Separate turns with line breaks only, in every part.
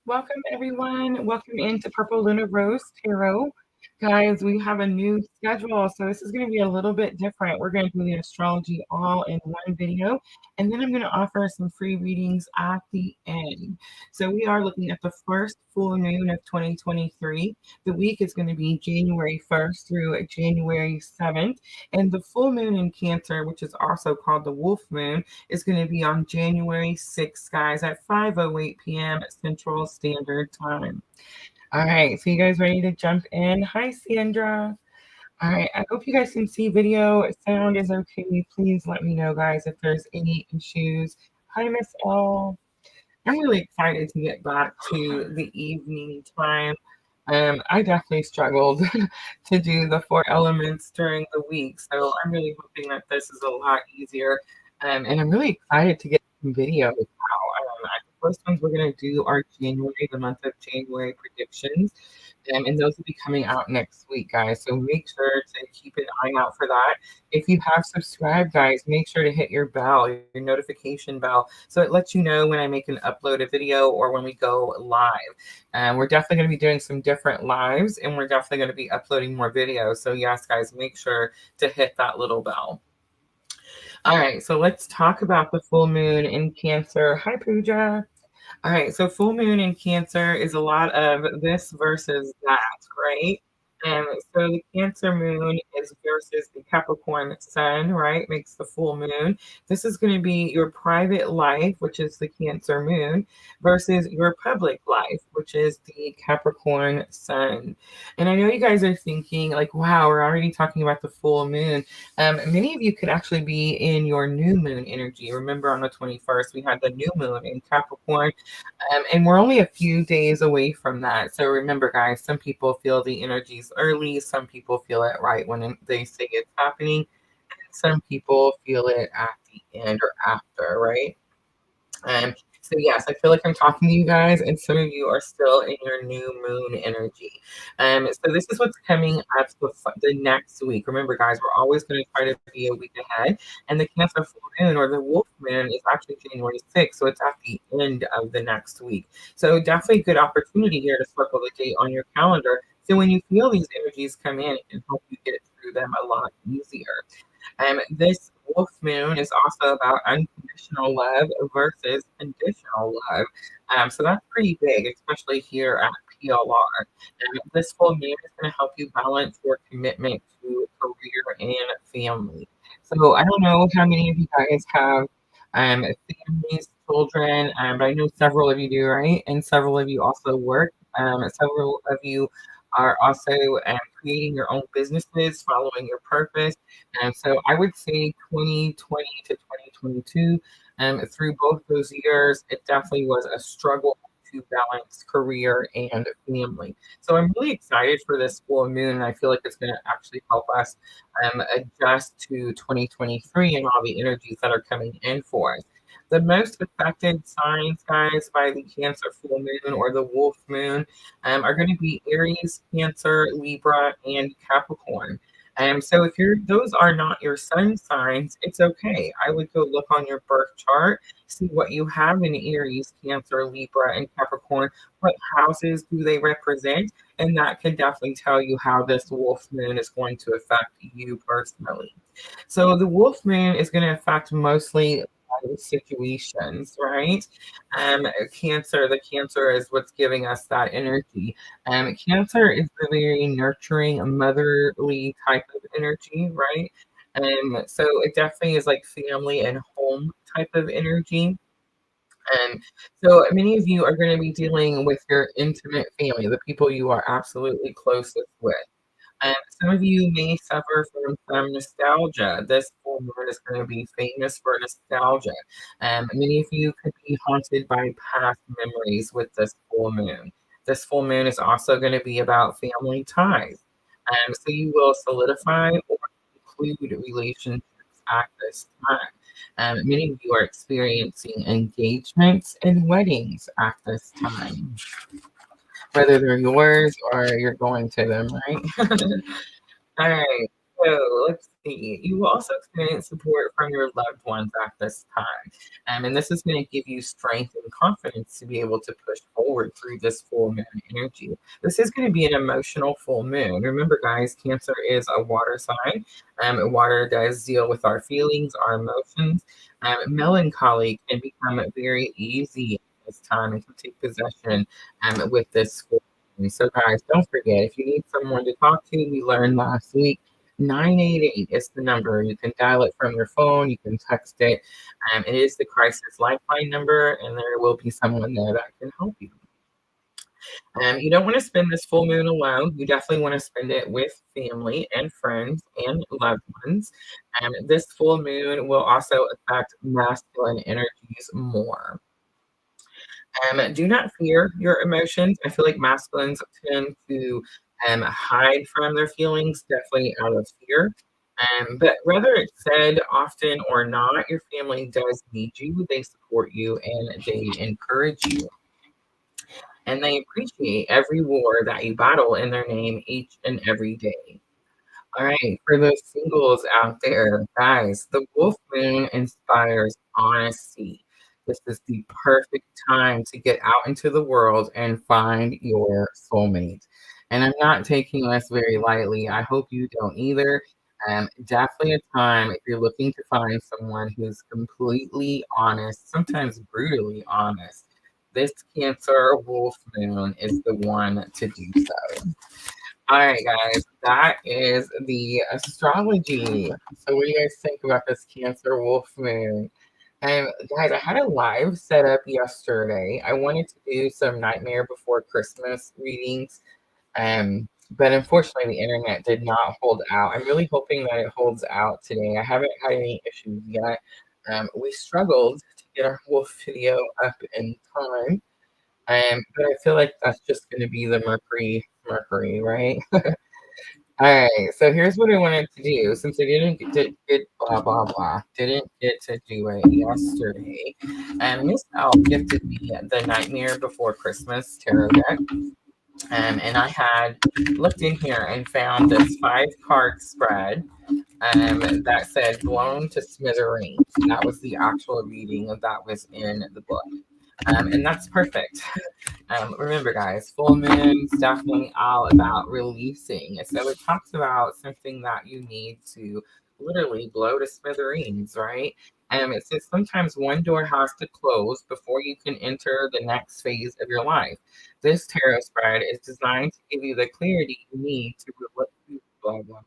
Welcome, everyone. Welcome into Purple Lunar Rose Tarot. Guys, we have a new schedule, so this is going to be a little bit different. We're going to do the astrology all in one video, and then I'm going to offer some free readings at the end. So we are looking at the first full moon of 2023. The week is going to be January 1st through January 7th, and the full moon in Cancer, which is also called the wolf moon, is going to be on January 6th, guys, at 5:08 p.m. Central Standard Time. All right, so you guys ready to jump in? Hi, Sandra. All right, I hope you guys can see video. Sound is okay. Please let me know, guys, if there's any issues. Hi, Miss L. I'm really excited to get back to the evening time. I definitely struggled to do the four elements during the week, so I'm really hoping that this is a lot easier. And I'm really excited to get some videos now. The first ones we're going to do are January, the month of January predictions. And those will be coming out next week, guys. So make sure to keep an eye out for that. If you have subscribed, guys, make sure to hit your bell, your notification bell, so it lets you know when I make an upload a video or when we go live. We're definitely going to be doing some different lives, and we're definitely going to be uploading more videos. So yes, guys, make sure to hit that little bell. All right, so let's talk about the full moon in Cancer. Hi, Pooja. All right, so full moon in Cancer is a lot of this versus that, right? So the Cancer moon is versus the Capricorn sun, right? Makes the full moon. This is going to be your private life, which is the Cancer moon, versus your public life, which is the Capricorn sun. And I know you guys are thinking, like, wow, we're already talking about the full moon. Many of you could actually be in your new moon energy. Remember, on the 21st, we had the new moon in Capricorn. And we're only a few days away from that. So remember, guys, some people feel the energies early, some people feel it right when they say it's happening, and some people feel it at the end or after, right? So yes, I feel like I'm talking to you guys, and some of you are still in your new moon energy. So this is what's coming up the next week. Remember, guys, we're always going to try to be a week ahead, and the Cancer full moon or the wolf moon is actually January 6th, so it's at the end of the next week. So definitely a good opportunity here to circle the date on your calendar. So when you feel these energies come in, it can help you get through them a lot easier. This wolf moon is also about unconditional love versus conditional love. So that's pretty big, especially here at PLR. This full moon is going to help you balance your commitment to career and family. So I don't know how many of you guys have families, children, but I know several of you do, right? And several of you also work. Several of you are also creating your own businesses, following your purpose. So I would say 2020 to 2022, through both those years, it definitely was a struggle to balance career and family. So I'm really excited for this full moon, and I feel like it's going to actually help us adjust to 2023 and all the energies that are coming in for us. The most affected signs, guys, by the Cancer full moon or the wolf moon are going to be Aries, Cancer, Libra, and Capricorn. So if those are not your sun signs, it's okay. I would go look on your birth chart, see what you have in Aries, Cancer, Libra, and Capricorn. What houses do they represent? And that can definitely tell you how this wolf moon is going to affect you personally. So the wolf moon is going to affect mostly situations, right? The cancer is what's giving us that energy. Cancer is the very nurturing, motherly type of energy, right? So it definitely is like family and home type of energy. And so many of you are going to be dealing with your intimate family, the people you are absolutely closest with. Some of you may suffer from some nostalgia. This full moon is going to be famous for nostalgia. Many of you could be haunted by past memories with this full moon. This full moon is also going to be about family ties. So you will solidify or conclude relationships at this time. Many of you are experiencing engagements and weddings at this time, whether they're yours or you're going to them, right? All right. So let's see. You will also experience support from your loved ones at this time. And this is going to give you strength and confidence to be able to push forward. forward through this full moon energy. This is going to be an emotional full moon. Remember, guys, Cancer is a water sign. Water does deal with our feelings, our emotions. Melancholy can become very easy at this time and can take possession with this full moon. So, guys, don't forget, if you need someone to talk to, we learned last week, 988 is the number. You can dial it from your phone, you can text it. It is the crisis lifeline number, and there will be someone there that can help you. You don't want to spend this full moon alone. You definitely want to spend it with family and friends and loved ones. This full moon will also affect masculine energies more. Do not fear your emotions. I feel like masculines tend to hide from their feelings, definitely out of fear. But whether it's said often or not, your family does need you. They support you and they encourage you. And they appreciate every war that you battle in their name each and every day. All right, for those singles out there, guys, the wolf moon inspires honesty. This is the perfect time to get out into the world and find your soulmate. And I'm not taking this very lightly. I hope you don't either. Definitely a time if you're looking to find someone who's completely honest, sometimes brutally honest. This Cancer wolf moon is the one to do so. All right, guys, that is the astrology. So, what do you guys think about this Cancer wolf moon? Guys, I had a live set up yesterday. I wanted to do some Nightmare Before Christmas readings, but unfortunately, the internet did not hold out. I'm really hoping that it holds out today. I haven't had any issues yet. We struggled to get our wolf video up in time. But I feel like that's just going to be the Mercury, right? All right. So here's what I wanted to do. Since I didn't get blah blah blah, didn't get to do it yesterday, and Miss L gifted me the Nightmare Before Christmas tarot deck. And I had looked in here and found this 5-card spread that said "blown to smithereens." That was the actual reading that was in the book. And that's perfect. Remember, guys, full moon's definitely all about releasing. So it talks about something that you need to literally blow to smithereens, right? It says sometimes one door has to close before you can enter the next phase of your life. This tarot spread is designed to give you the clarity you need to blah blah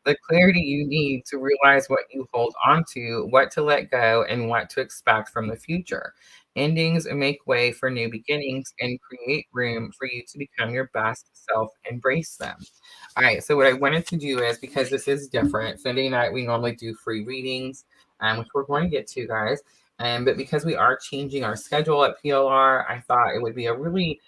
the clarity you need to realize what you hold on to, what to let go, and what to expect from the future. Endings make way for new beginnings and create room for you to become your best self. Embrace them. All right, so what I wanted to do is, because this is different, Sunday night we normally do free readings, which we're going to get to, guys. But because we are changing our schedule at PLR, I thought it would be a really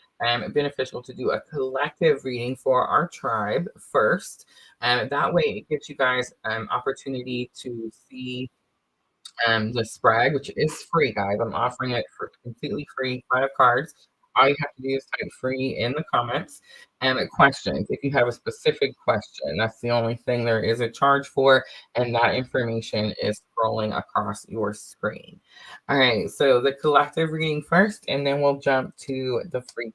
beneficial to do a collective reading for our tribe first. That way, it gives you guys opportunity to see the spread, which is free, guys. I'm offering it for completely free, 5 cards. All you have to do is type free in the comments. Questions. If you have a specific question, that's the only thing there is a charge for, and that information is scrolling across your screen. All right, so the collective reading first, and then we'll jump to the free.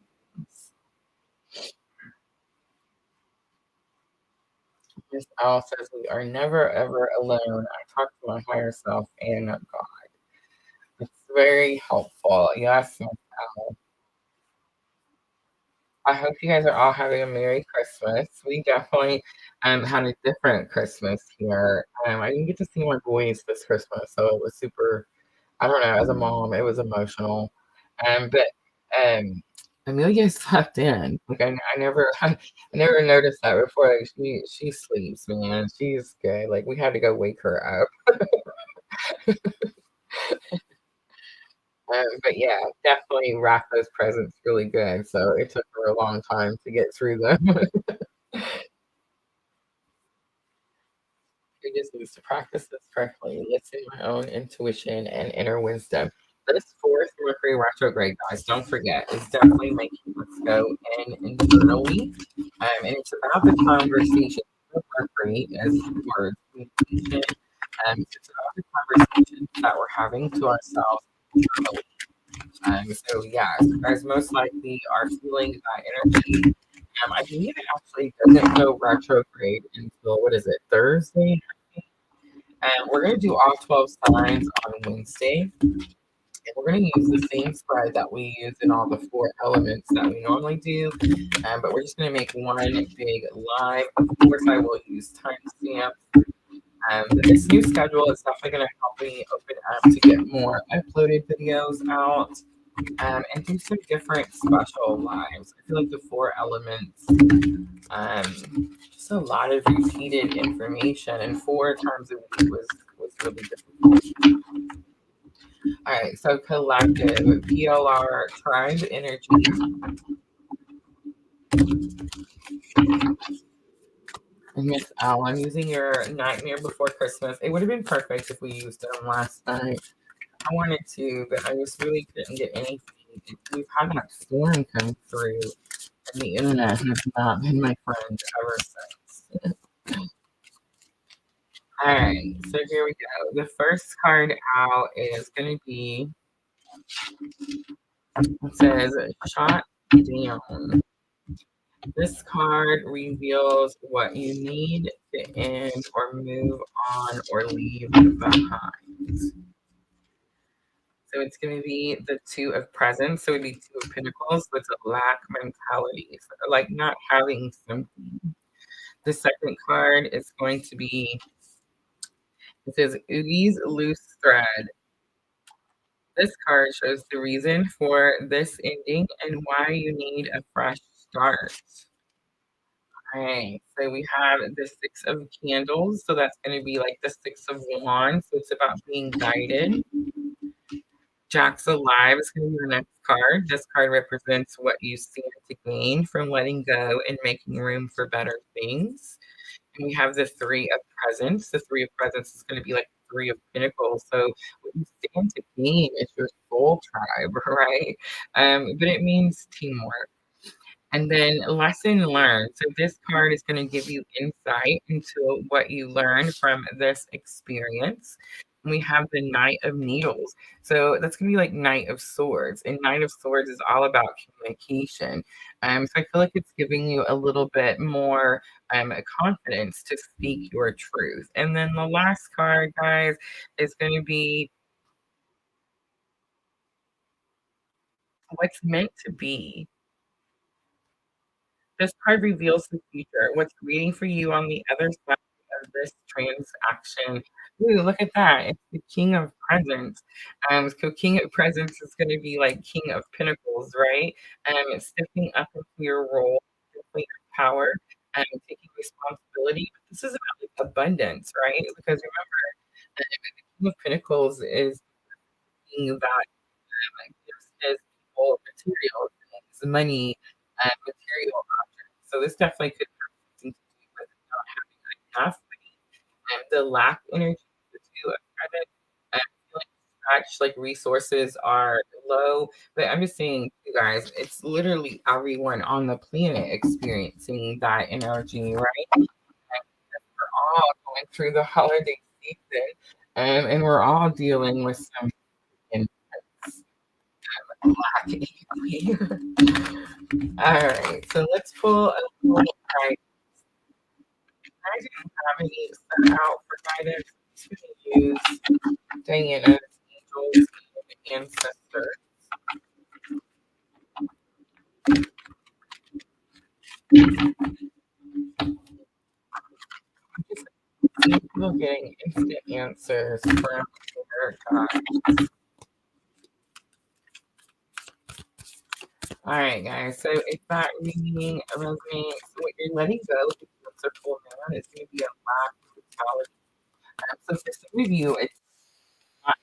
Miss Al says we are never ever alone. I talk to my higher self and God. It's very helpful. Yes, Miss Al. I hope you guys are all having a Merry Christmas. We definitely had a different Christmas here. I didn't get to see my boys this Christmas, so it was super. I don't know. As a mom, it was emotional. But Amelia slept in. Like I never, I never noticed that before. Like she sleeps, man. She's good. Like we had to go wake her up. But yeah, definitely wrap those presents really good. So it took her a long time to get through them. She just needs to practice this correctly, listen to my own intuition and inner wisdom. This fourth Mercury retrograde, guys, don't forget, is definitely making us go in internally. And it's about the conversation of Mercury as words, communication. It's about the conversations that we're having to ourselves internally. So yeah, so guys most likely are feeling that energy. I believe it actually doesn't go retrograde until what is it, Thursday? We're gonna do all 12 signs on Wednesday. And we're going to use the same spread that we use in all the 4 elements that we normally do. But we're just going to make one big live. Of course, I will use timestamps. This new schedule is definitely going to help me open up to get more uploaded videos out and do some different special lives. I feel like the 4 elements, just a lot of repeated information, and 4 times a week was really difficult. All right, so collective, PLR, tribe energy. And Miss Al, I'm using your Nightmare Before Christmas. It would have been perfect if we used them last night. I wanted to, but I just really couldn't get anything. We've had that storm come through, and the internet has not been my friend ever since. All right, so here we go. The first card out is going to be, it says, Shot Down. This card reveals what you need to end or move on or leave behind. So it's going to be the 2 of presents. So it'd be 2 of pentacles. So it's a lack mentality, so like not having something. The second card is going to be, it says Udi's loose thread. This card shows the reason for this ending and why you need a fresh start. All right, so we have the 6 of candles. So that's going to be like the 6 of wands. So it's about being guided. Jacks alive is going to be the next card. This card represents what you stand to gain from letting go and making room for better things. And we have the 3 of presents. The 3 of presents is going to be like 3 of pentacles. So what you stand to gain is your soul tribe, right? But it means teamwork. And then lesson learned. So this card is going to give you insight into what you learned from this experience. And we have the Knight of Needles. So that's going to be like Knight of Swords. And Knight of Swords is all about communication. So I feel like it's giving you a little bit more confidence to speak your truth. And then the last card, guys, is going to be what's meant to be. This card reveals the future, what's waiting for you on the other side of this transaction. Ooh, look at that. It's the King of Presents. So King of Presents is going to be like King of Pentacles, right? It's stepping up into your role, your power, and taking responsibility. But this is about like abundance, right? Because remember, the King of Pentacles is being that gives his people material things, money, and material objects. So this definitely could have something to do with not having enough money and the lack energy, the 2 of credit, and feeling stretched, like resources are low. But I'm just saying, you guys, it's literally everyone on the planet experiencing that energy, right? And we're all going through the holiday season, and we're all dealing with some lack. All right, so let's pull a little guidance. I didn't have any set out for guidance. I'm going to use Diana's angels and ancestors. I'm just people getting instant answers from their guides. All right, guys. So if that reading resonates, what you're letting go with the circle man is going to be a lack of mentality. So for some of you, it's not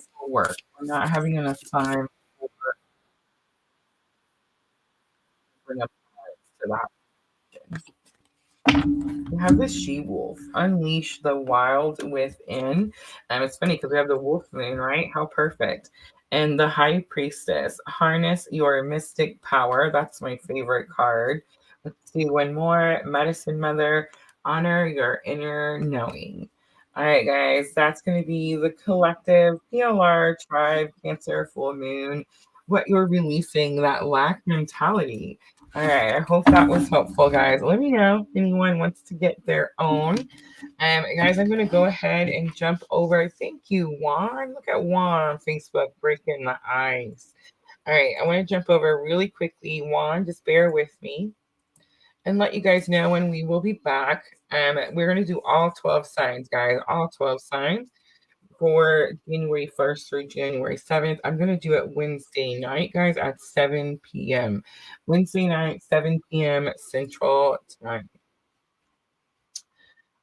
for work. We're not having enough time for enough to that. We have the she-wolf, unleash the wild within. It's funny because we have the wolf moon, right? How perfect. And the high priestess, harness your mystic power. That's my favorite card. Let's see one more. Medicine mother, honor your inner knowing. All right, guys, that's going to be the collective PLR tribe Cancer full moon. What you're releasing, that lack mentality. All right, I hope that was helpful, guys. Let me know if anyone wants to get their own. Guys, I'm going to go ahead and jump over. Thank you, Juan. Look at Juan on Facebook breaking the ice. All right, I want to jump over really quickly. Juan, just bear with me and let you guys know when we will be back. We're going to do all 12 signs, guys, all 12 signs for January 1st through January 7th. I'm going to do it Wednesday night, guys, at 7 p.m. Wednesday night, 7 p.m. Central Time.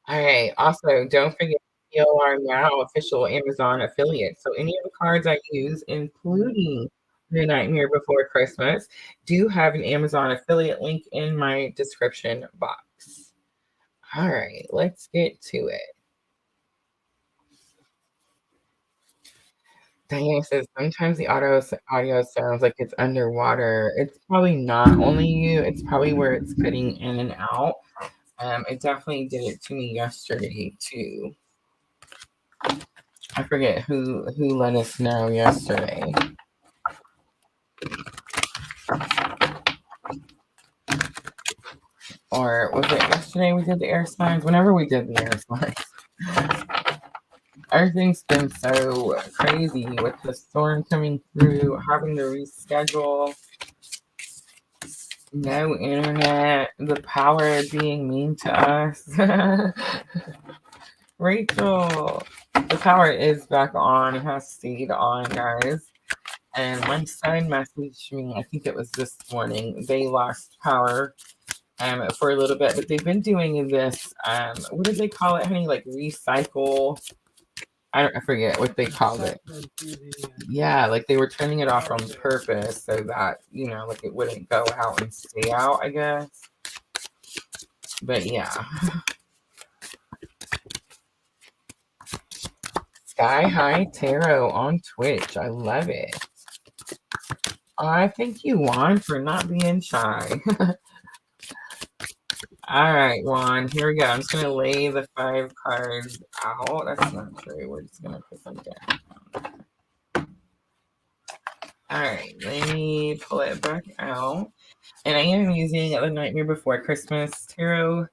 All right. Also, don't forget you are now official Amazon affiliate. So any of the cards I use, including The Nightmare Before Christmas, do have an Amazon affiliate link in my description box. All right, let's get to it. Diane says sometimes the audio sounds like it's underwater. It's probably not only you, it's probably where it's cutting in and out. It definitely did it to me yesterday too. I forget who let us know yesterday. Or was it yesterday we did the air signs? Whenever we did the air signs. Everything's been so crazy with the storm coming through, having to reschedule, no internet, the power being mean to us. Rachel, the power is back on. It has stayed on, guys. And my son messaged me, I think it was this morning, they lost power for a little bit, but they've been doing this, what did they call it, honey? Like recycle. I forget what they called it. Yeah, like they were turning it off on purpose so that, like it wouldn't go out and stay out, I guess. But yeah. Sky High Tarot on Twitch. I love it. I thank you, Juan, for not being shy. All right, Juan, here we go. I'm just going to lay the 5 cards out. That's not true. We're just going to put them down. All right, let me pull it back out. And I am using The Nightmare Before Christmas Tarot,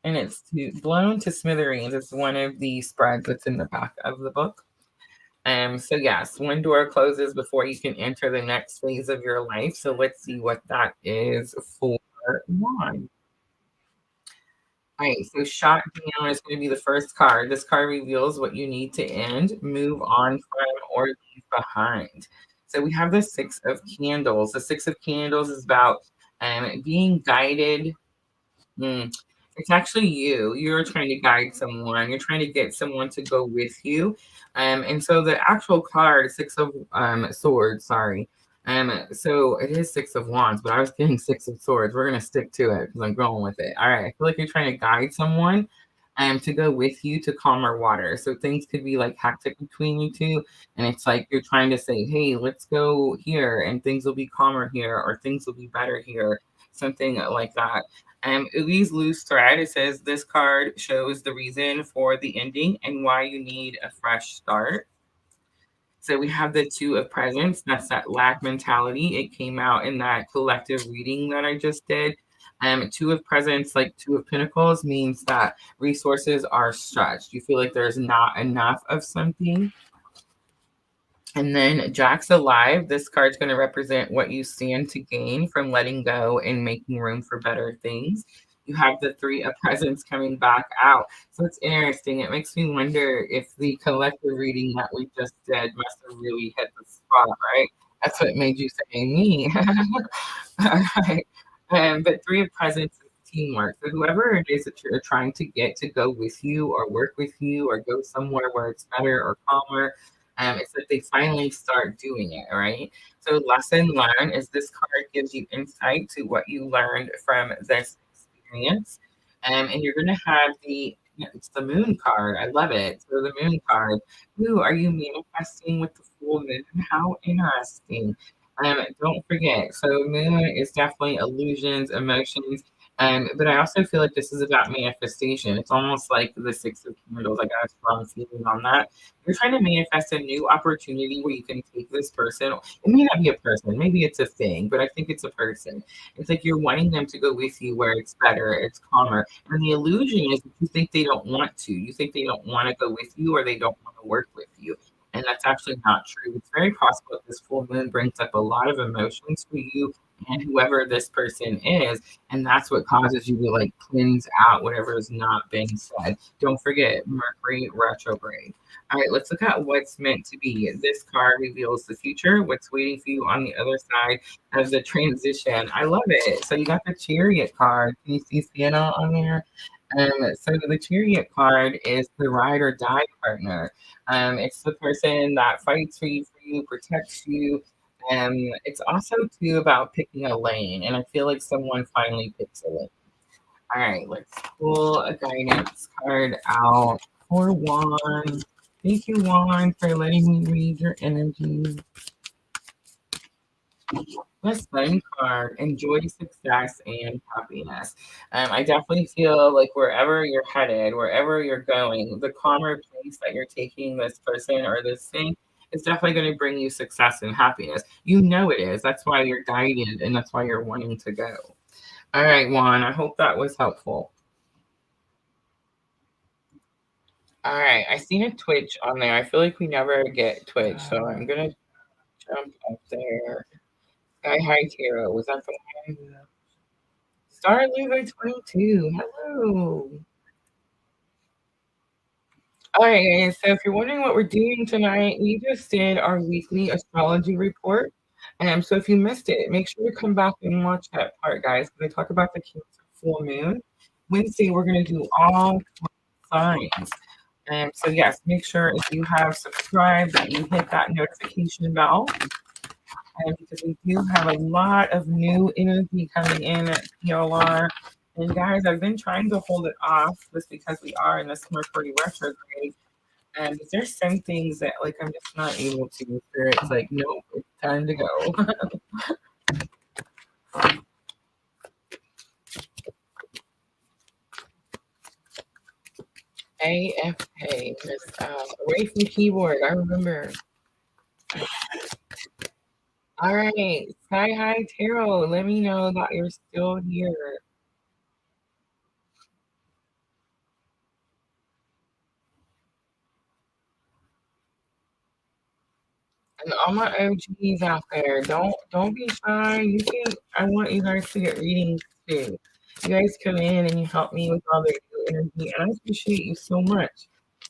and it's Blown to Smithereens. It's one of the spreads that's in the back of the book. So yes, one door closes before you can enter the next phase of your life. So let's see what that is for Juan. All right, so shot down is going to be the first card. This card reveals what you need to end, move on from, or leave behind. So we have the 6 of Candles. The 6 of Candles is about being guided. It's actually you. You're trying to guide someone. You're trying to get someone to go with you. And so the actual card, 6 of Swords, sorry. So it is 6 of Wands, but I was getting 6 of Swords. We're gonna stick to it because I'm going with it. All right. I feel like you're trying to guide someone to go with you to calmer water. So things could be like hectic between you two. And it's like you're trying to say, hey, let's go here and things will be calmer here, or things will be better here. Something like that. Uli's loose thread. It says this card shows the reason for the ending and why you need a fresh start. So we have the 2 of Presents. That's that lack mentality. It came out in that collective reading that I just did. 2 of Presents, like 2 of Pentacles, means that resources are stretched. You feel like there's not enough of something. And then Jack's Alive. This card's going to represent what you stand to gain from letting go and making room for better things. You have the 3 of Presents coming back out. So it's interesting. It makes me wonder if the collective reading that we just did must have really hit the spot, right? That's what made you say me. All right. But 3 of Presents is teamwork. So whoever it is that you're trying to get to go with you or work with you or go somewhere where it's better or calmer, it's like they finally start doing it, right? So lesson learned is this card gives you insight to what you learned from this experience. And you're going to have it's the moon card. I love it. So the moon card. Who are you manifesting with the full moon? How interesting. Don't forget. So moon is definitely illusions, emotions, But I also feel like this is about manifestation. It's almost like the Six of Candles. I got a strong feeling on that. You're trying to manifest a new opportunity where you can take this person. It may not be a person, maybe it's a thing, but I think it's a person. It's like you're wanting them to go with you where it's better, it's calmer. And the illusion is that you think they don't want to. You think they don't want to go with you or they don't want to work with you. And that's actually not true. It's very possible that this full moon brings up a lot of emotions for you and whoever this person is. And that's what causes you to like cleanse out whatever is not being said. Don't forget Mercury retrograde. All right, let's look at what's meant to be. This card reveals the future, what's waiting for you on the other side of the transition. I love it. So you got the Chariot card. Can you see Sienna on there? So the Chariot card is the ride or die partner. It's the person that fights for you, protects you. It's also too about picking a lane, and I feel like someone finally picks a lane. All right, let's pull a guidance card out for Juan. Thank you, Juan, for letting me read your energy. The Sun card, enjoy success and happiness. I definitely feel like wherever you're headed, wherever you're going, the calmer place that you're taking this person or this thing is definitely going to bring you success and happiness. You know it is. That's why you're guided and that's why you're wanting to go. All right, Juan, I hope that was helpful. All right, I seen a Twitch on there. I feel like we never get Twitch, so I'm going to jump up there. Sky High Tarot, was that the one? Star Lugo 22. Hello. All right, guys. So if you're wondering what we're doing tonight, we just did our weekly astrology report. So if you missed it, make sure to come back and watch that part, guys. Because I talk about the Cancer full moon. Wednesday, we're going to do all signs. So yes, make sure if you have subscribed that you hit that notification bell. Because we do have a lot of new energy coming in at PLR. And guys, I've been trying to hold it off just because we are in this Mercury retrograde. And there's some things that like I'm just not able to. It's like, nope, it's time to go. AFK, away from keyboard. I remember. All right, Sky High Tarot, let me know that you're still here. And all my OGs out there, don't be shy. You can. I want you guys to get readings too. You guys come in and you help me with all the new energy, and I appreciate you so much.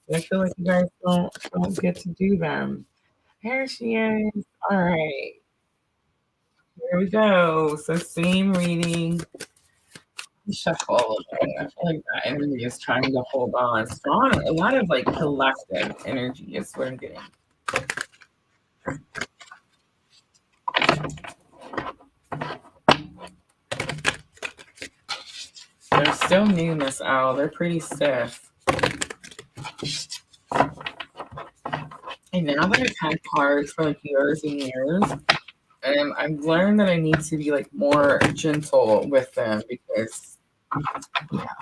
And I feel like you guys don't get to do them. There she is. All right, here we go. So same reading. Shuffle. I feel like that energy is trying to hold on. Strong. A lot of like collective energy is what I'm getting. They're still new, Miss Owl. They're pretty stiff. And now that I've had cards for like years and years, I've learned that I need to be like more gentle with them because, yeah.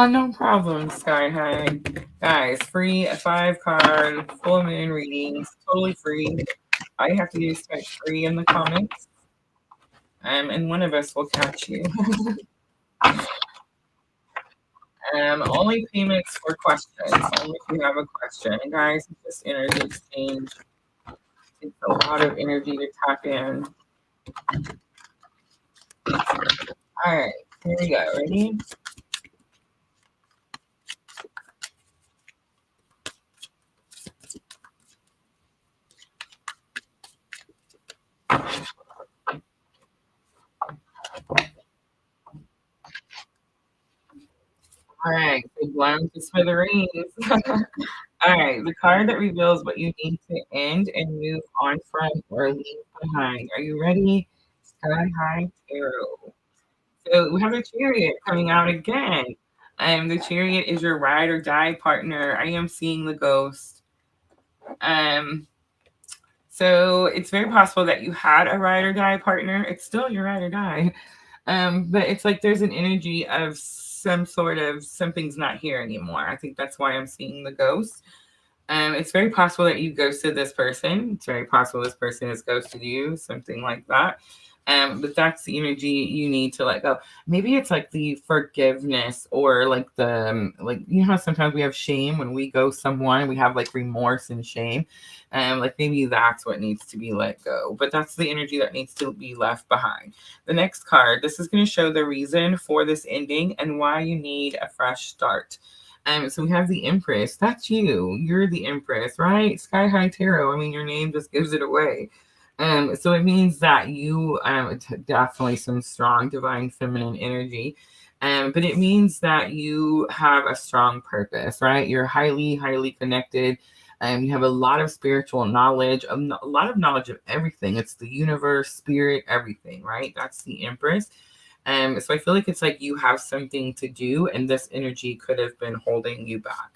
No problem, Sky High. Guys, free 5-card full moon readings, totally free. All you have to do is type free in the comments. And one of us will catch you. Only payments for questions. Only if you have a question. And guys, this energy exchange. It's a lot of energy to tap in. All right, here we go. Ready? All right, so blown to smithereens. All right, the card that reveals what you need to end and move on from or leave behind. Are you ready? Sky High Tarot. So we have the Chariot coming out again. The Chariot is your ride or die partner. I am seeing the ghost. So it's very possible that you had a ride or die partner. It's still your ride or die. But it's like there's an energy of some sort of something's not here anymore. I think that's why I'm seeing the ghost. It's very possible that you ghosted this person. It's very possible this person has ghosted you, something like that. But that's the energy you need to let go. Maybe it's like the forgiveness or like the like you know how sometimes we have shame when we ghost someone, we have like remorse and shame. Like maybe that's what needs to be let go. But that's the energy that needs to be left behind. The next card, this is going to show the reason for this ending and why you need a fresh start. So we have the Empress. That's you. You're the Empress, right? Sky High Tarot. I mean, your name just gives it away. So it means that you definitely some strong divine feminine energy. But it means that you have a strong purpose, right? You're highly, highly connected. You have a lot of spiritual knowledge, a lot of knowledge of everything. It's the universe, spirit, everything, right? That's the Empress. So I feel like it's like you have something to do, and this energy could have been holding you back.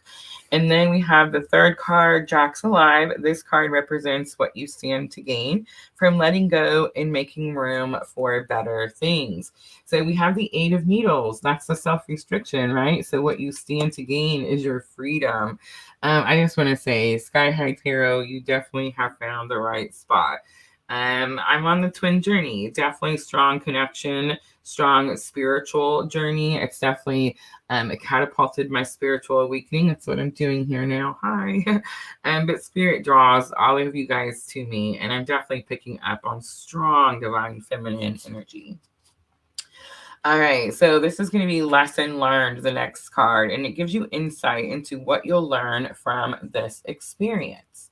And then we have the third card, Jack's Alive. This card represents what you stand to gain from letting go and making room for better things. So we have the Eight of Needles. That's the self-restriction, right? So what you stand to gain is your freedom. I just want to say, Sky High Tarot, you definitely have found the right spot. I'm on the twin journey, definitely strong connection, strong spiritual journey. It's definitely it catapulted my spiritual awakening. That's what I'm doing here now. Hi. But spirit draws all of you guys to me, and I'm definitely picking up on strong divine feminine energy. All right, so this is going to be lesson learned, the next card, and it gives you insight into what you'll learn from this experience.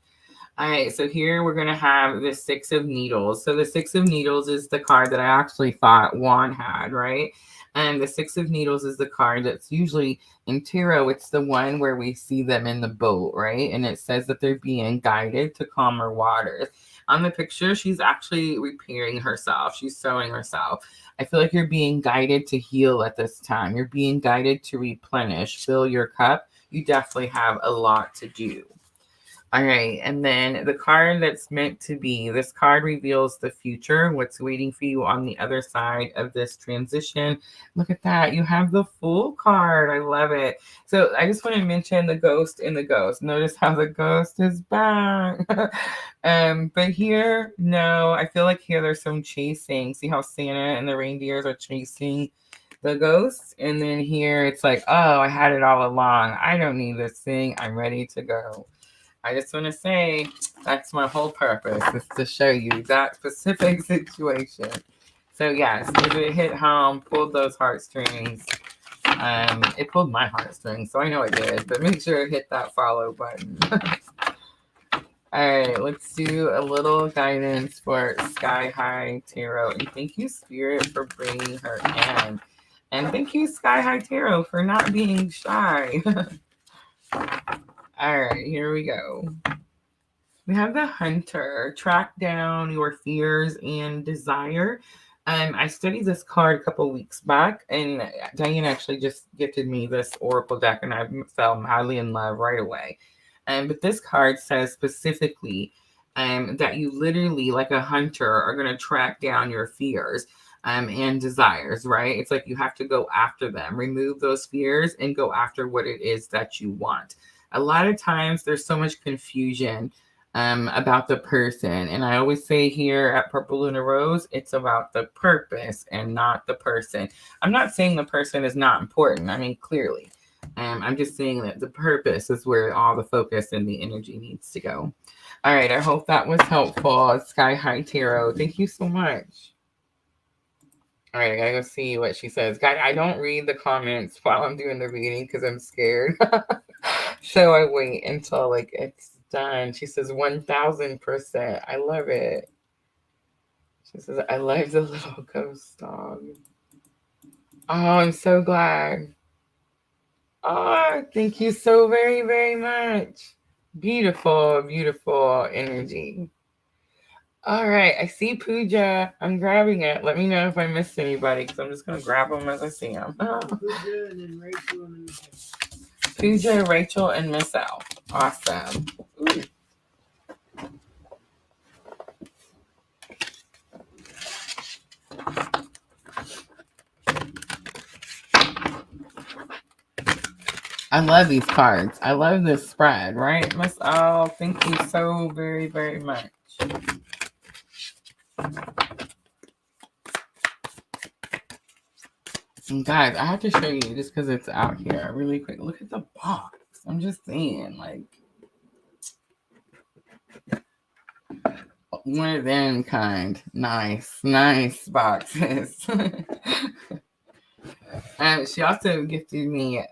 All right, so here we're going to have the Six of Needles. So the Six of Needles is the card that I actually thought Juan had, right? And the Six of Needles is the card that's usually in tarot. It's the one where we see them in the boat, right? And it says that they're being guided to calmer waters. On the picture, she's actually repairing herself. She's sewing herself. I feel like you're being guided to heal at this time. You're being guided to replenish, fill your cup. You definitely have a lot to do. All right, and then the card that's meant to be. This card reveals the future, what's waiting for you on the other side of this transition. Look at that. You have the Fool card. I love it. So I just want to mention the ghost in the ghost. Notice how the ghost is back. But here, no, I feel like here there's some chasing. See how Santa and the reindeers are chasing the ghost? And then here it's like, oh, I had it all along. I don't need this thing. I'm ready to go. I just want to say that's my whole purpose, is to show you that specific situation. So yes, if it hit home, pulled those heartstrings. It pulled my heartstrings, so I know it did. But make sure it hit that follow button. All right, let's do a little guidance for Sky High Tarot. And thank you, Spirit, for bringing her in. And thank you, Sky High Tarot, for not being shy. All right, here we go. We have the Hunter. Track down your fears and desire. I studied this card a couple weeks back, and Diane actually just gifted me this oracle deck, and I fell madly in love right away. But this card says specifically that you literally, like a hunter, are going to track down your fears and desires, right? It's like you have to go after them, remove those fears, and go after what it is that you want. A lot of times there's so much confusion about the person. And I always say here at Purple Lunar Rose, it's about the purpose and not the person. I'm not saying the person is not important. I mean, clearly. I'm just saying that the purpose is where all the focus and the energy needs to go. All right, I hope that was helpful, Sky High Tarot. Thank you so much. All right, I gotta go see what she says. Guys, I don't read the comments while I'm doing the reading because I'm scared. So I wait until like it's done. She says 1000%. I love it. She says, I love the little ghost dog. Oh, I'm so glad. Oh, thank you so very, very much. Beautiful, beautiful energy. All right, I see Pooja. I'm grabbing it. Let me know if I missed anybody, because I'm just going to grab them as I see them. Oh. Pooja, and then Rachel, and Miss L. Pooja, Rachel, and Miss L. Awesome. Ooh. I love these cards. I love this spread, right, Miss L? Thank you so very, very much. And guys, I have to show you just because it's out here really quick. Look at the box. I'm just saying, like, one of them kind. Nice boxes. She also gifted me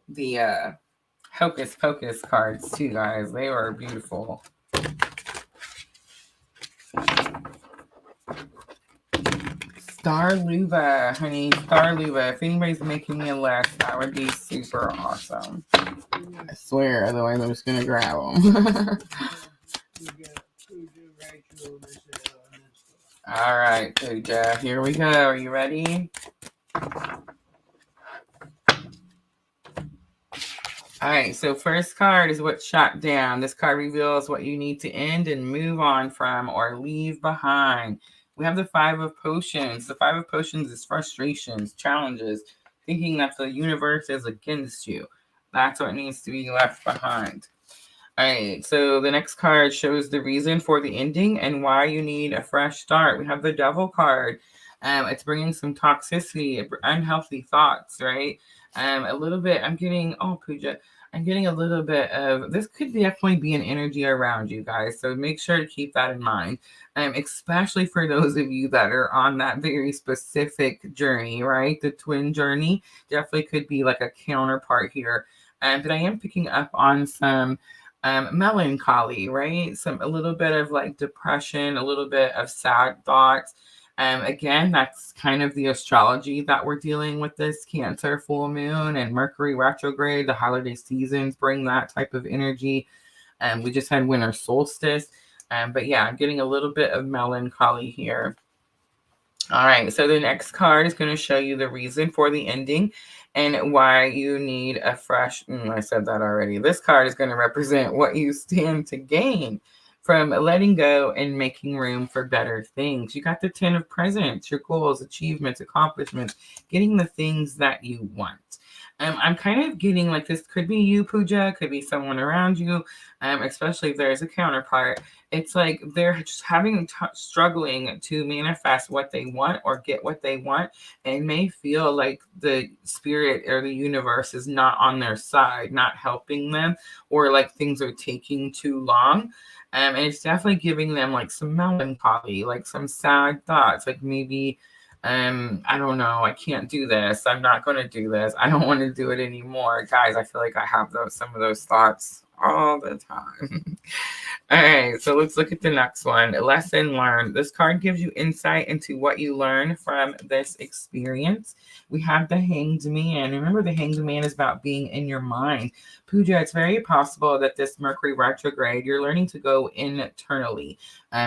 the Hocus Pocus cards too, guys. They are beautiful. Star Luva, honey. Star Luva. If anybody's making me a list, that would be super awesome. I swear, otherwise I'm just going to grab them. All right, Pooja. Here we go. Are you ready? All right, so first card is what's shot down. This card reveals what you need to end and move on from or leave behind. We have the Five of Potions. The Five of Potions is frustrations, challenges, thinking that the universe is against you. That's what needs to be left behind. All right, so the next card shows the reason for the ending and why you need a fresh start. We have the Devil card. It's bringing some toxicity, unhealthy thoughts, right? A little bit, I'm getting, oh, Pooja, I'm getting a little bit of, this could definitely be an energy around you guys. So make sure to keep that in mind, especially for those of you that are on that very specific journey, right? The twin journey definitely could be like a counterpart here. But I am picking up on some melancholy, right? A little bit of like depression, a little bit of sad thoughts. Again, that's kind of the astrology that we're dealing with this Cancer full moon and Mercury retrograde. The holiday seasons bring that type of energy. We just had winter solstice. But yeah, I'm getting a little bit of melancholy here. All right, so the next card is going to show you the reason for the ending and why you need a fresh, I said that already. This card is going to represent what you stand to gain from letting go and making room for better things. You got the 10 of presents, your goals, achievements, accomplishments, getting the things that you want. I'm kind of getting like this could be you, Pooja, could be someone around you, especially if there's a counterpart. It's like they're just struggling to manifest what they want or get what they want, and may feel like the spirit or the universe is not on their side, not helping them, or like things are taking too long. And it's definitely giving them like some melancholy, like some sad thoughts, like maybe I don't know, I can't do this, I'm not going to do this, I don't want to do it anymore. Guys, I feel like I have some of those thoughts all the time. All right, so let's look at the next one. Lesson learned. This card gives you insight into what you learn from this experience. We have the Hanged Man. Remember, the Hanged Man is about being in your mind. Pooja, it's very possible that this Mercury retrograde, you're learning to go internally.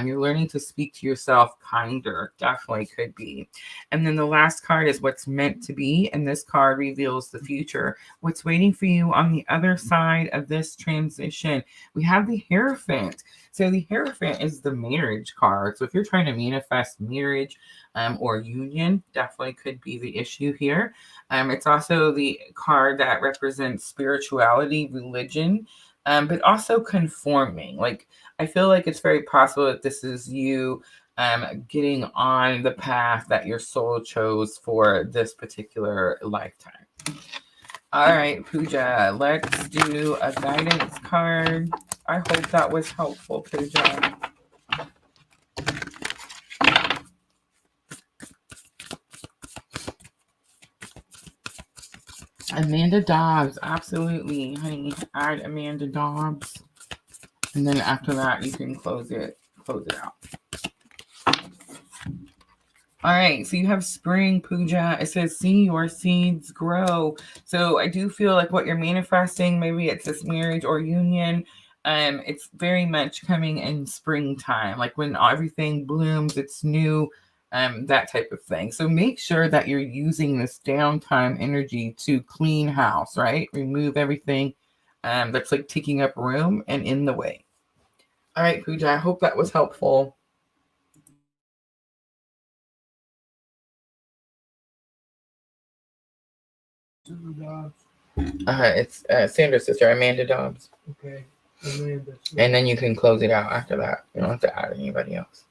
You're learning to speak to yourself kinder. Definitely could be. And then the last card is what's meant to be, and this card reveals the future. What's waiting for you on the other side of this transition. We have the Hierophant. So the Hierophant is the marriage card. So if you're trying to manifest marriage or union, definitely could be the issue here. It's also the card that represents spirituality, religion, but also conforming. Like, I feel like it's very possible that this is you getting on the path that your soul chose for this particular lifetime. All right, Pooja, let's do a guidance card. I hope that was helpful, Pooja. Amanda Dobbs, absolutely, honey. Add Amanda Dobbs, and then after that, you can close it out. All right, so you have spring, Pooja. It says, see your seeds grow. So I do feel like what you're manifesting, maybe it's this marriage or union. It's very much coming in springtime, like when everything blooms, it's new, that type of thing. So make sure that you're using this downtime energy to clean house, right? Remove everything that's like taking up room and in the way. All right, Pooja, I hope that was helpful. It's Sandra's sister, Amanda Dobbs.
Okay. Amanda.
And then you can close it out after that. You don't have to add anybody else.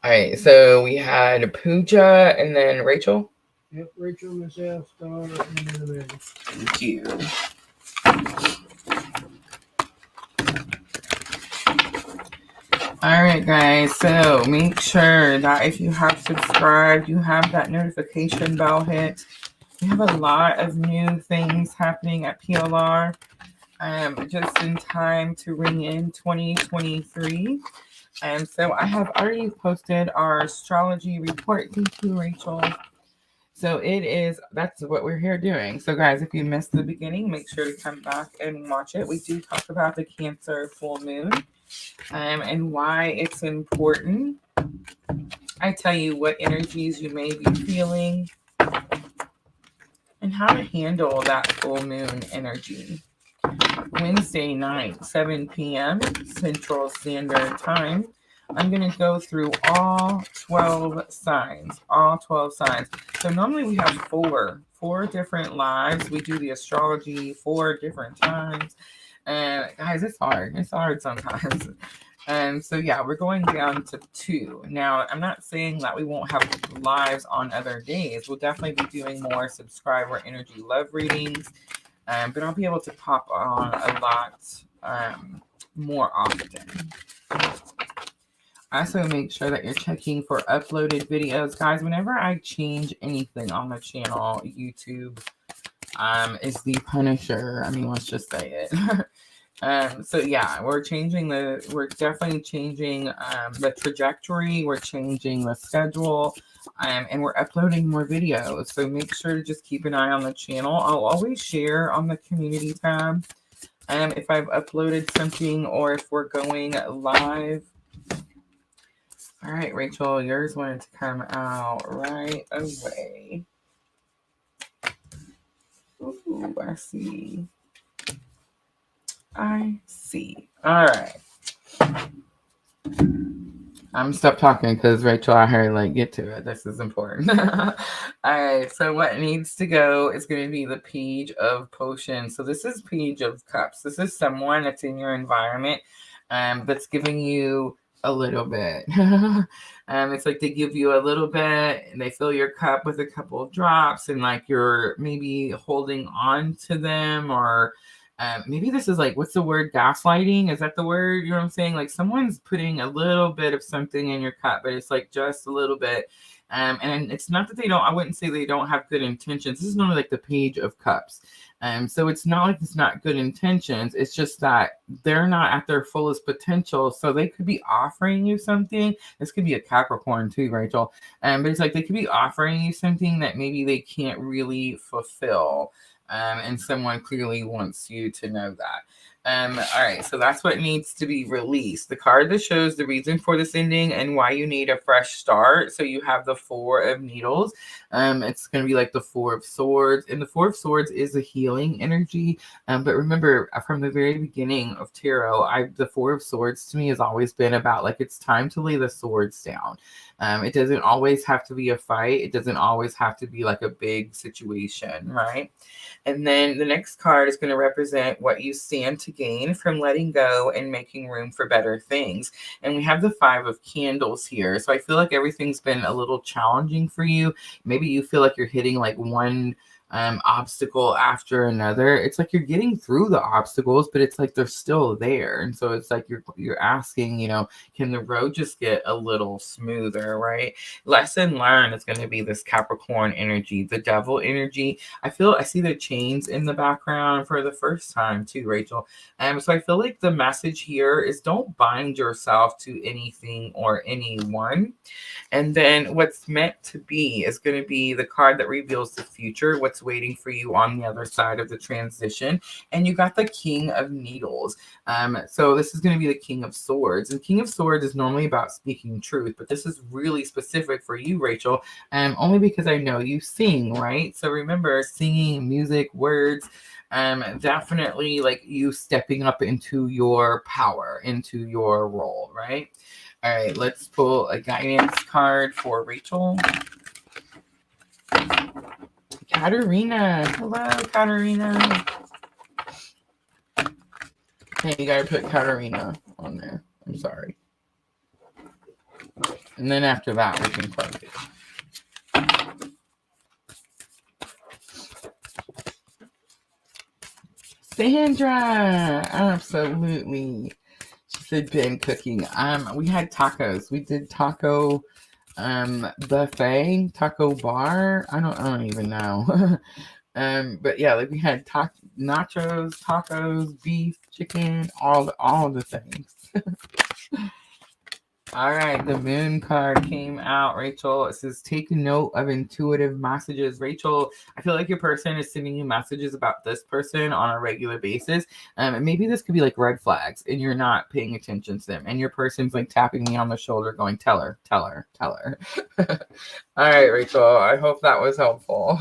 All right, so we had Pooja and then Rachel.
Yep, Rachel, Michelle, Star, and then Amanda.
Thank you. All right, guys, so make sure that if you have subscribed, you have that notification bell hit. We have a lot of new things happening at PLR just in time to ring in 2023. And so I have already posted our astrology report. Thank you, Rachel. So that's what we're here doing. So guys, if you missed the beginning, make sure to come back and watch it. We do talk about the Cancer full moon and why it's important. I tell you what energies you may be feeling and how to handle that full moon energy. Wednesday night, 7 p.m. Central Standard Time. I'm going to go through all 12 signs. So normally we have four different lives. We do the astrology 4 different times. And guys, it's hard. It's hard sometimes. And so, yeah, we're going down to 2. Now, I'm not saying that we won't have lives on other days. We'll definitely be doing more subscriber energy love readings. But I'll be able to pop on a lot more often. Also, make sure that you're checking for uploaded videos. Guys, whenever I change anything on the channel, YouTube is the punisher. I mean, let's just say it. So yeah, we're definitely changing the trajectory. We're changing the schedule. And we're uploading more videos. So make sure to just keep an eye on the channel. I'll always share on the community tab if I've uploaded something or if we're going live. All right, Rachel, yours wanted to come out right away. Ooh, I see. All right. I'm stop talking because Rachel, I heard get to it. This is important. All right. So what needs to go is going to be the Page of Potions. So this is Page of Cups. This is someone that's in your environment that's giving you a little bit. It's like they give you a little bit and they fill your cup with a couple of drops and you're maybe holding on to them or maybe this is what's the word? Gaslighting? Is that the word? You know what I'm saying? Someone's putting a little bit of something in your cup, but it's just a little bit. And it's not that I wouldn't say they don't have good intentions. This is normally the Page of Cups. So it's not it's not good intentions. It's just that they're not at their fullest potential. So they could be offering you something. This could be a Capricorn too, Rachel. But it's they could be offering you something that maybe they can't really fulfill. And someone clearly wants you to know that. All right, so that's what needs to be released. The card that shows the reason for this ending and why you need a fresh start. So you have the 4 of Needles. It's going to be the 4 of Swords. And the 4 of Swords is a healing energy. But remember, from the very beginning of tarot, the 4 of Swords to me has always been about it's time to lay the swords down. It doesn't always have to be a fight. It doesn't always have to be a big situation, right? And then the next card is going to represent what you stand to gain from letting go and making room for better things. And we have the 5 of Candles here. So I feel everything's been a little challenging for you. Maybe you feel you're hitting one obstacle after another. It's you're getting through the obstacles, but it's they're still there. And so it's you're asking, can the road just get a little smoother, right? Lesson learned is going to be this Capricorn energy, the Devil energy. I see the chains in the background for the first time too, Rachel. So I feel the message here is don't bind yourself to anything or anyone. And then what's meant to be is going to be the card that reveals the future, what's waiting for you on the other side of the transition. And you got the King of Needles. So this is going to be the King of Swords. And King of Swords is normally about speaking truth, but this is really specific for you, Rachel, only because I know you sing, right? So remember, singing, music, words, definitely you stepping up into your power, into your role, right? All right, let's pull a guidance card for Rachel. Katerina. Hello, Katerina. Hey, you gotta put Katerina on there. I'm sorry. And then after that, we can close it. Sandra, absolutely. She said been cooking. We had tacos. We did taco buffet, taco bar. I don't even know. But yeah, like we had nachos, tacos, beef, chicken, all the things. All right, the moon card came out, Rachel. It says, take note of intuitive messages. Rachel, I feel like your person is sending you messages about this person on a regular basis. And maybe this could be like red flags and you're not paying attention to them. And your person's like tapping me on the shoulder going, tell her, tell her, tell her. All right, Rachel, I hope that was helpful.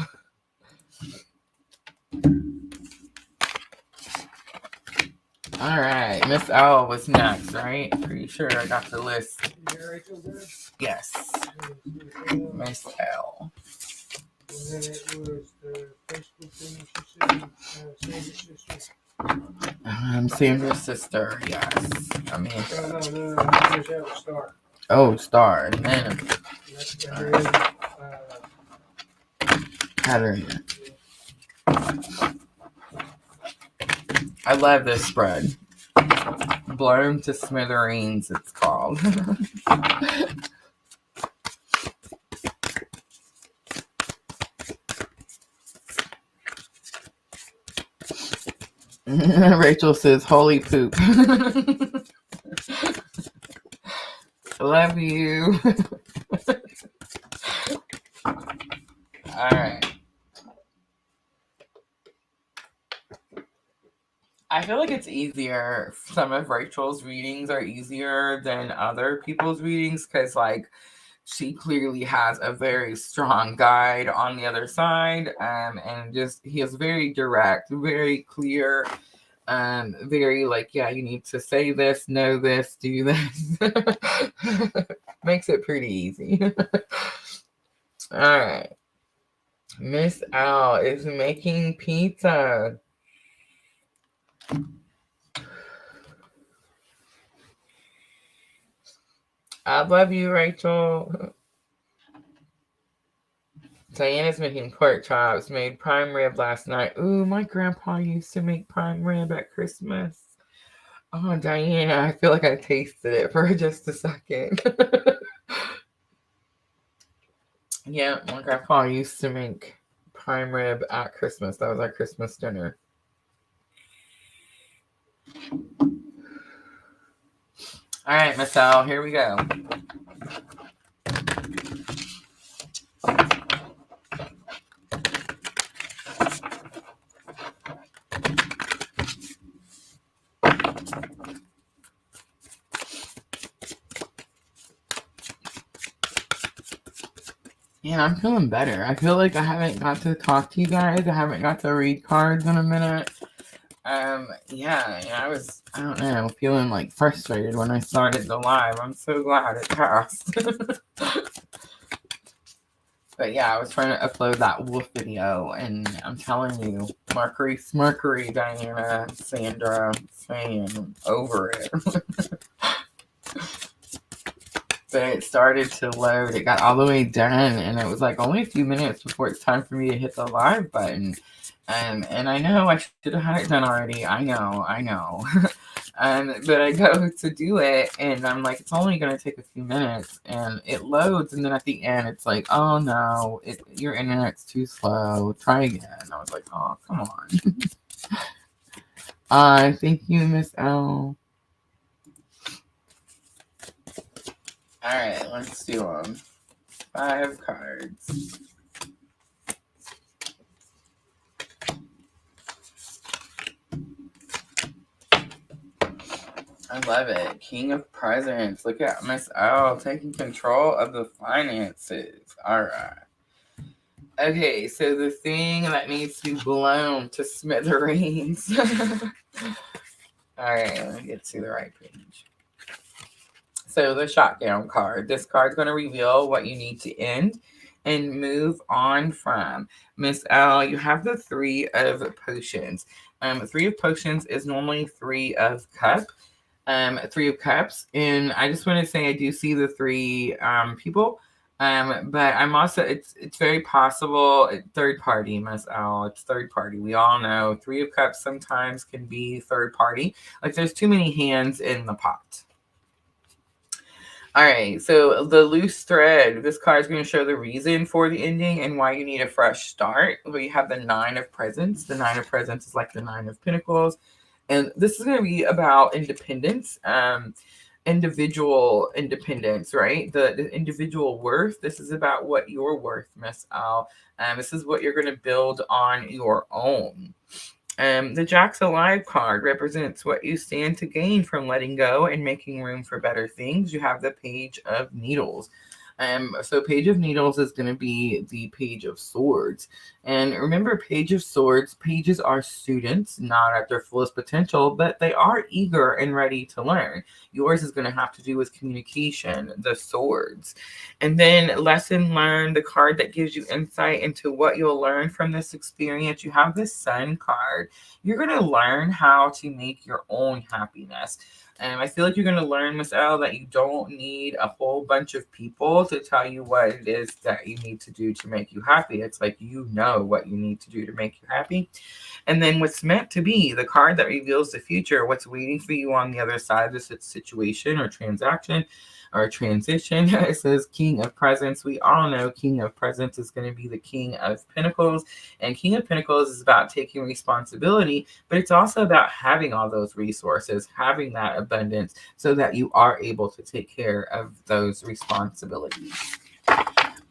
All right, Miss L was next, right? Pretty sure I got the list. Yes, Miss L.
And then it was the Facebook thing she said, Sandra's sister.
Sandra's sister, yes. I mean,
No, here's how it started.
Oh, star, and then Katerina. I love this spread. Blown to smithereens, it's called. Rachel says, holy poop. Love you. All right. I feel like it's easier. Some of Rachel's readings are easier than other people's readings because, like, she clearly has a very strong guide on the other side, and just he is very direct, very clear, very like, yeah, you need to say this, know this, do this. Makes it pretty easy. All right, Miss Al is making pizza. I love you, Rachel. Diana's making pork chops. Made prime rib last night. Ooh, my grandpa used to make prime rib at Christmas. Oh, Diana, I feel like I tasted it for just a second. Yeah, my grandpa used to make prime rib at Christmas. That was our Christmas dinner. All right, Miss Al, here we go. Yeah, I'm feeling better. I feel like I haven't got to talk to you guys. I haven't got to read cards in a minute. Yeah, I don't know, feeling like frustrated when I started the live. I'm so glad it passed. But yeah, I was trying to upload that wolf video, and I'm telling you, Mercury, Diana, Sandra, saying over it. But it started to load. It got all the way done, and it was like only a few minutes before it's time for me to hit the live button. And I know I should have had it done already. I know. But I go to do it, and I'm like, it's only going to take a few minutes, and it loads, and then at the end, it's like, oh no, your internet's too slow. Try again. I was like, oh, come on. Thank you, Miss L. All right, let's do them. 5 cards. I love it. King of Presents. Look at Miss L taking control of the finances. All right. Okay, so the thing that needs to be blown to smithereens. All right, let me get to the right page. So the shotgun card. This card's going to reveal what you need to end and move on from. Miss L, you have the Three of Potions. Three of Potions is normally Three of Cups. Three of Cups, and I just want to say I do see the three people, but I'm also it's very possible third party, Miss L. It's third party. We all know Three of Cups sometimes can be third party. Like there's too many hands in the pot. All right, so the loose thread, this card is going to show the reason for the ending and why you need a fresh start. We have the Nine of Presents. The Nine of Presents is like the Nine of Pentacles. And this is going to be about independence, individual independence, right? The individual worth. This is about what you're worth, Miss Al. This is what you're going to build on your own. The Jack's Alive card represents what you stand to gain from letting go and making room for better things. You have the Page of Needles. So Page of Needles is going to be the Page of Swords. And remember, Page of Swords, pages are students, not at their fullest potential, but they are eager and ready to learn. Yours is going to have to do with communication, the swords. And then lesson learned, the card that gives you insight into what you'll learn from this experience. You have the Sun card. You're going to learn how to make your own happiness. And I feel like you're going to learn, Miss L, that you don't need a whole bunch of people to tell you what it is that you need to do to make you happy. It's like you know what you need to do to make you happy. And then what's meant to be, the card that reveals the future, what's waiting for you on the other side of this situation or transaction or transition. It says King of Presents. We all know King of Presents is going to be the King of Pentacles. And King of Pentacles is about taking responsibility, but it's also about having all those resources, having that abundance so that you are able to take care of those responsibilities.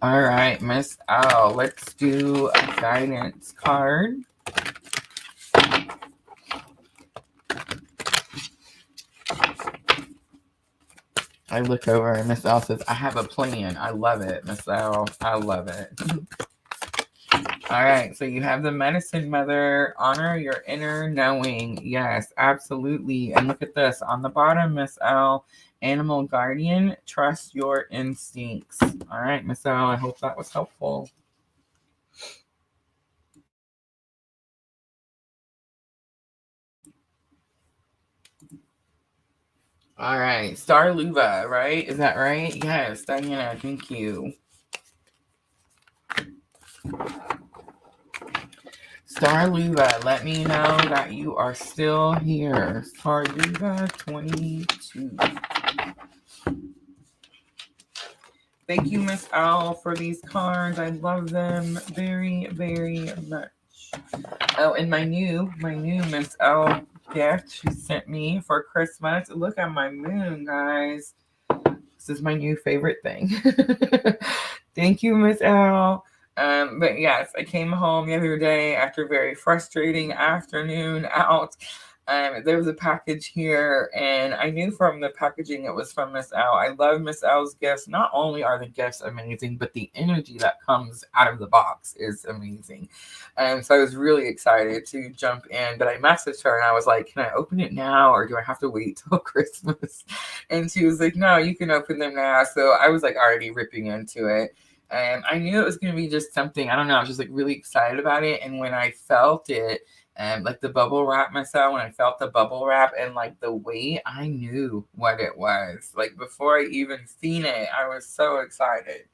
All right, Miss Al, let's do a guidance card. I look over and Miss Al says, I have a plan. I love it, Miss Al. I love it. All right, so you have the Medicine Mother. Honor your inner knowing. Yes, absolutely. And look at this. On the bottom, Miss Al, Animal Guardian. Trust your instincts. All right, Miss Al, I hope that was helpful. All right, Star Luva, right? Is that right? Yes, Diana, thank you. Star Luva, let me know that you are still here. Star Luva 22. Thank you, Miss Al, for these cards. I love them very, very much. Oh, and my new Miss Al gift she sent me for Christmas. Look at my moon, guys. This is my new favorite thing. Thank you, Miss Al. But yes, I came home the other day after a very frustrating afternoon out. There was a package here, and I knew from the packaging it was from Miss Al. I love Miss Al's gifts. Not only are the gifts amazing, but the energy that comes out of the box is amazing. So I was really excited to jump in, but I messaged her and I was like, can I open it now or do I have to wait till Christmas? And she was like, no, you can open them now. So I was like already ripping into it. I knew it was going to be just something, I don't know, I was just like really excited about it. And when I felt it, like the bubble wrap myself, when I felt the bubble wrap and like the weight, I knew what it was. Like before I even seen it, I was so excited.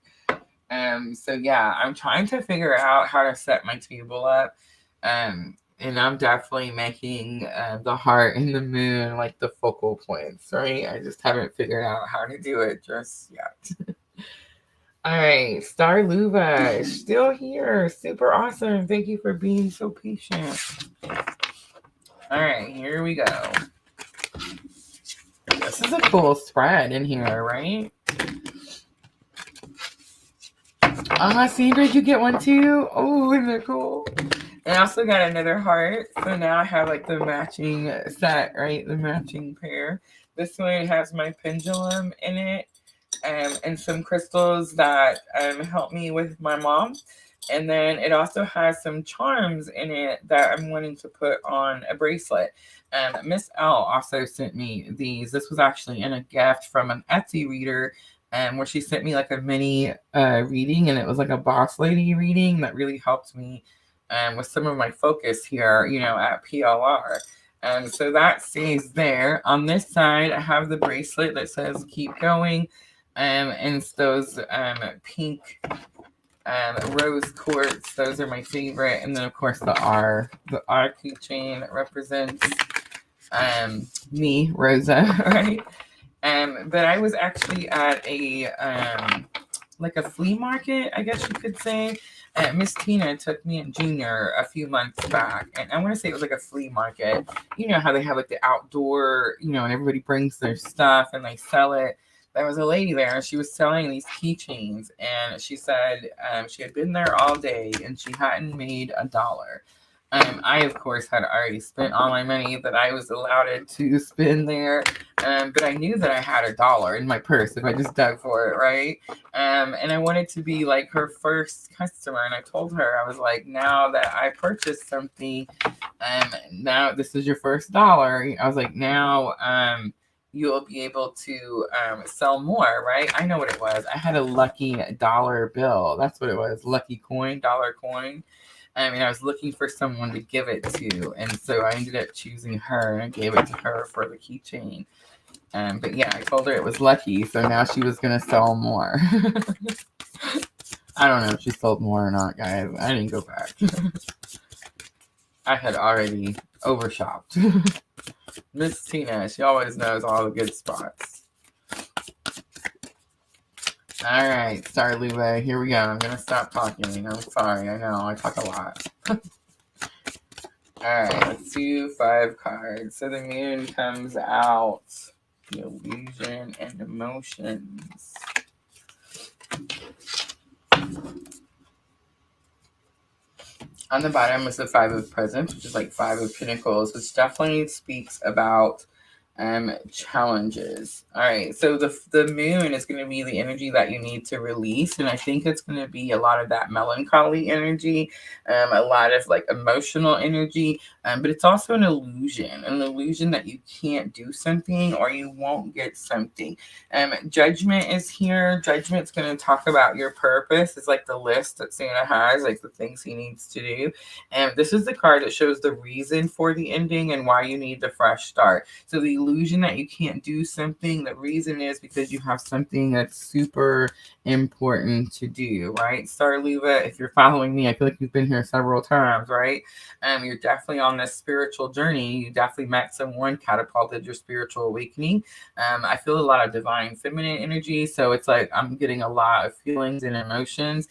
So yeah, I'm trying to figure out how to set my table up. And I'm definitely making the heart and the moon like the focal points, right? I just haven't figured out how to do it just yet. All right, Star Luva is still here. Super awesome. Thank you for being so patient. All right, here we go. This is a cool spread in here, right? Sandra, did you get one too? Oh, isn't that cool? And I also got another heart. So now I have like the matching set, right? The matching pair. This one has my pendulum in it. And some crystals that help me with my mom. And then it also has some charms in it that I'm wanting to put on a bracelet. Miss L also sent me these. This was actually in a gift from an Etsy reader. where she sent me like a mini reading, and it was like a boss lady reading that really helped me with some of my focus here, at PLR. So that stays there. On this side, I have the bracelet that says keep going. And it's those pink rose quartz. Those are my favorite. And then of course the R keychain represents me, Rosa, right? But I was actually at a like a flea market, I guess you could say. Miss Tina took me and Junior a few months back, and I want to say it was like a flea market. You know how they have like the outdoor, and everybody brings their stuff and they sell it. There was a lady there, and she was selling these keychains, and she said she had been there all day and she hadn't made $1. I, of course, had already spent all my money that I was allowed to spend there. But I knew that I had $1 in my purse if I just dug for it, right? And I wanted to be like her first customer. And I told her, I was like, now that I purchased something, now this is your first $1. I was like, now you'll be able to sell more, right? I know what it was. I had a lucky dollar bill. That's what it was. Lucky coin, dollar coin. I was looking for someone to give it to, and so I ended up choosing her, and I gave it to her for the keychain. But yeah, I told her it was lucky, so now she was gonna sell more. I don't know if she sold more or not, guys. I didn't go back. I had already overshopped. Miss Tina, she always knows all the good spots. All right, Star Lube, here we go. I'm going to stop talking. I'm sorry. I know. I talk a lot. All right, let's do 5 cards. So the moon comes out. The illusion and emotions. On the bottom is the 5 of Presents, which is like 5 of Pentacles, which definitely speaks about challenges. All right, so the moon is going to be the energy that you need to release, and I think it's going to be a lot of that melancholy energy, a lot of like emotional energy, but it's also an illusion that you can't do something or you won't get something. Judgment is here. Judgment's going to talk about your purpose. It's like the list that Santa has, like the things he needs to do. And this is the card that shows the reason for the ending and why you need the fresh start. So the illusion that you can't do something, the reason is because you have something that's super important to do, right? Star Luva, if you're following me, I feel like you've been here several times, right? You're definitely on this spiritual journey. You definitely met someone, catapulted your spiritual awakening. I feel a lot of divine feminine energy, so it's like I'm getting a lot of feelings and emotions.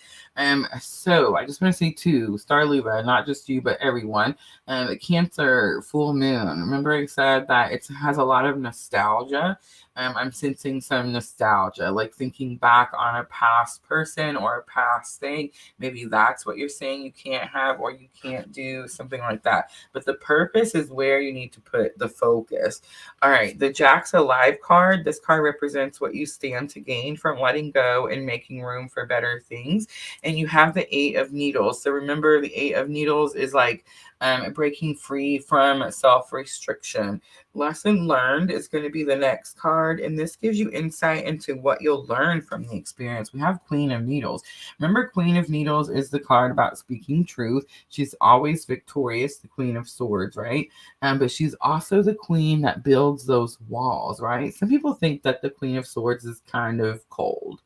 So I just want to say too, Star Luva, not just you, but everyone, Cancer full moon. Remember I said that it has a lot of nostalgia. I'm sensing some nostalgia, like thinking back on a past person or a past thing. Maybe that's what you're saying you can't have or you can't do, something like that. But the purpose is where you need to put the focus. All right, the Jack's Alive card. This card represents what you stand to gain from letting go and making room for better things. And you have the 8 of Needles. So remember, the 8 of Needles is like breaking free from self-restriction. Lesson learned is going to be the next card, and this gives you insight into what you'll learn from the experience. We have Queen of Needles. Remember, Queen of Needles is the card about speaking truth. She's always victorious, the Queen of Swords, right? But she's also the queen that builds those walls, right? Some people think that the Queen of Swords is kind of cold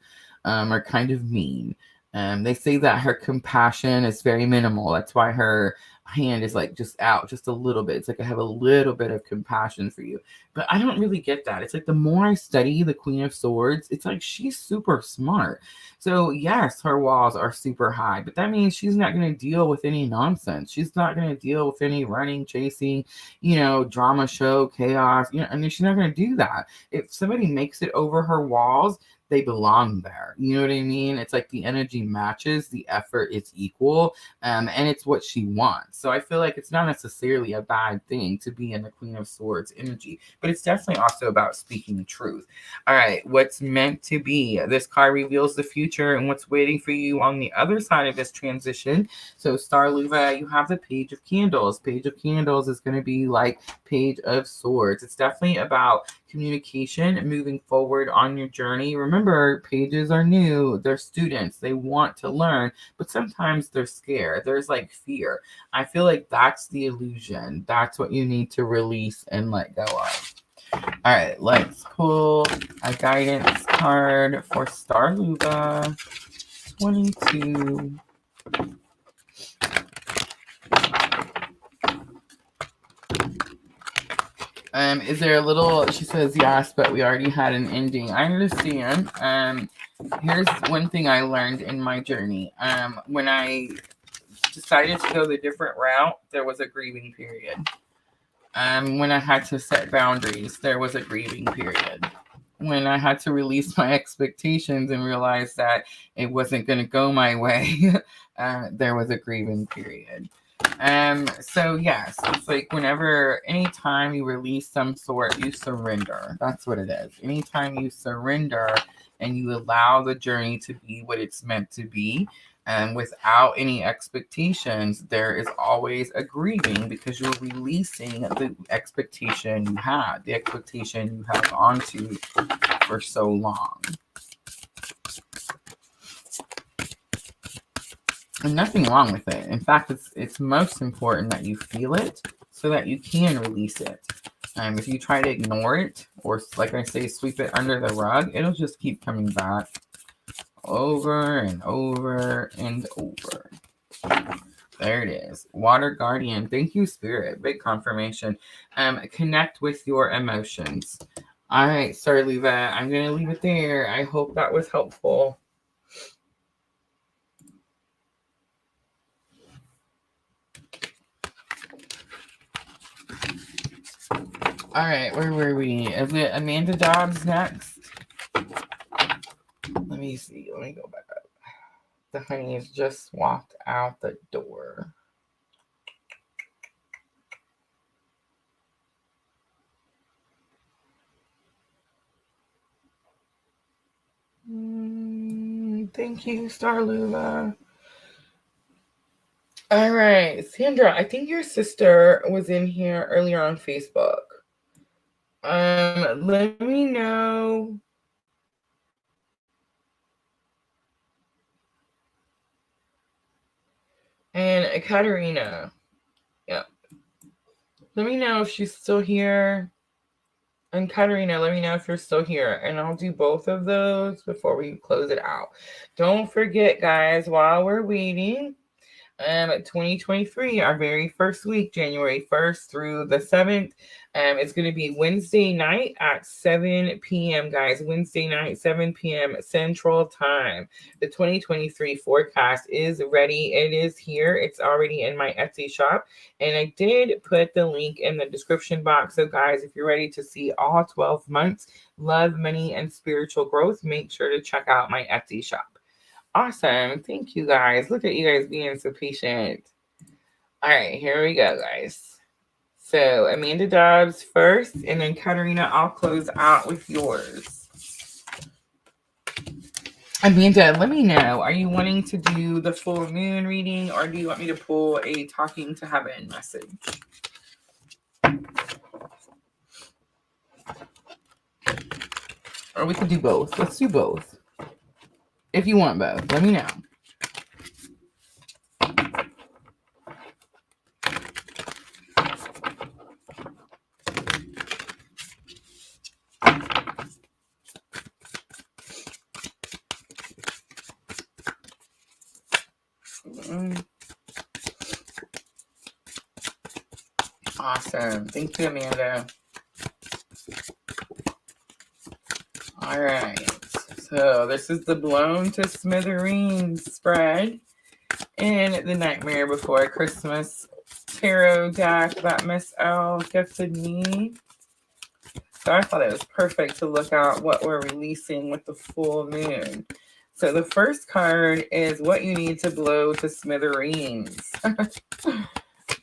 or kind of mean. They say that her compassion is very minimal. That's why her hand is like just out just a little bit. It's like I have a little bit of compassion for you. But I don't really get that. It's like the more I study the Queen of Swords, it's like she's super smart. So yes, her walls are super high, but that means she's not going to deal with any nonsense. She's not going to deal with any running, chasing, drama show, chaos. She's not going to do that. If somebody makes it over her walls, they belong there. You know what I mean? It's like the energy matches, the effort is equal, and it's what she wants. So I feel like it's not necessarily a bad thing to be in the Queen of Swords energy, but it's definitely also about speaking the truth. All right, what's meant to be. This card reveals the future and what's waiting for you on the other side of this transition. So Star Luva, you have the Page of Candles. Page of Candles is going to be like Page of Swords. It's definitely about communication moving forward on your journey. Remember, pages are new. They're students. They want to learn, but sometimes they're scared. There's like fear. I feel like that's the illusion. That's what you need to release and let go of. All right, let's pull a guidance card for Star Luba 22. Is there a little, she says yes, but we already had an ending. I understand. Here's one thing I learned in my journey. When I decided to go the different route, there was a grieving period. When I had to set boundaries, there was a grieving period. When I had to release my expectations and realize that it wasn't going to go my way, there was a grieving period. So yes, it's like anytime you release some sort, you surrender. That's what it is. Anytime you surrender and you allow the journey to be what it's meant to be, and without any expectations, there is always a grieving because you're releasing the expectation you had, the expectation you held onto for so long. And nothing wrong with it. In fact, it's most important that you feel it so that you can release it. If you try to ignore it or, like I say, sweep it under the rug, it'll just keep coming back over and over and over. There it is. Water Guardian. Thank you, Spirit. Big confirmation. Connect with your emotions. All right, sorry, Luba. I'm going to leave it there. I hope that was helpful. All right, where were we? Is it Amanda Dobbs next? Let me see. Let me go back up. The honeys just walked out the door. Thank you, Star Luba. All right, Sandra, I think your sister was in here earlier on Facebook. Let me know. And Katerina. Yeah. Let me know if she's still here. And Katerina, let me know if you're still here. And I'll do both of those before we close it out. Don't forget, guys, while we're waiting, 2023, our very first week, January 1st through the 7th. It's going to be Wednesday night at 7 p.m., guys. Wednesday night, 7 p.m. Central Time. The 2023 forecast is ready. It is here. It's already in my Etsy shop. And I did put the link in the description box. So, guys, if you're ready to see all 12 months, love, money, and spiritual growth, make sure to check out my Etsy shop. Awesome. Thank you, guys. Look at you guys being so patient. All right, here we go, guys. So Amanda Dobbs first, and then Katerina, I'll close out with yours. Amanda, let me know. Are you wanting to do the full moon reading, or do you want me to pull a talking to heaven message? Or we could do both. Let's do both. If you want both, let me know. Awesome. Thank you, Amanda. All right. So this is the Blown to Smithereens spread in the Nightmare Before Christmas tarot deck that Miss L gifted me. So I thought it was perfect to look at what we're releasing with the full moon. So the first card is what you need to blow to smithereens. All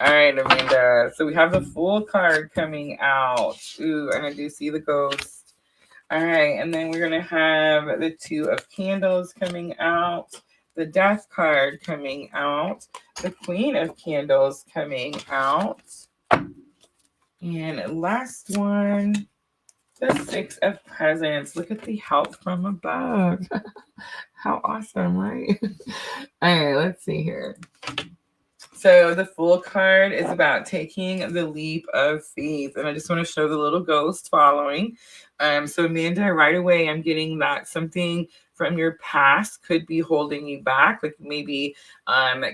right, Amanda. So we have the Fool card coming out. Ooh, and I do see the ghost. All right, and then we're going to have the Two of Candles coming out, the Death card coming out, the Queen of Candles coming out, and last one The Six of Presents. Look at the help from above. How awesome, right? All right, let's see here. So the Fool card is about taking the leap of faith. And I just want to show the little ghost following. So Amanda, right away, I'm getting that something from your past could be holding you back, like maybe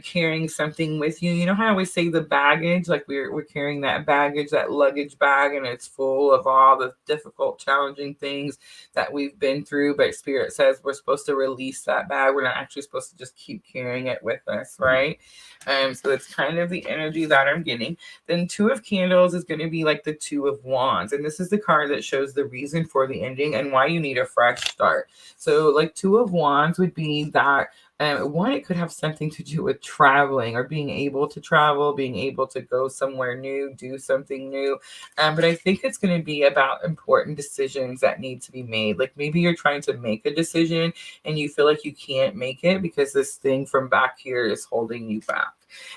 carrying something with you. You know how I always say the baggage, like we're carrying that baggage, that luggage bag, and it's full of all the difficult, challenging things that we've been through. But Spirit says we're supposed to release that bag. We're not actually supposed to just keep carrying it with us, right? So it's kind of the energy that I'm getting. Then Two of Candles is going to be like the Two of Wands. And this is the card that shows the reason for the ending and why you need a fresh start. So like Two of Wands would be that one, it could have something to do with traveling or being able to travel, being able to go somewhere new, do something new. But I think it's going to be about important decisions that need to be made. Like maybe you're trying to make a decision and you feel like you can't make it because this thing from back here is holding you back.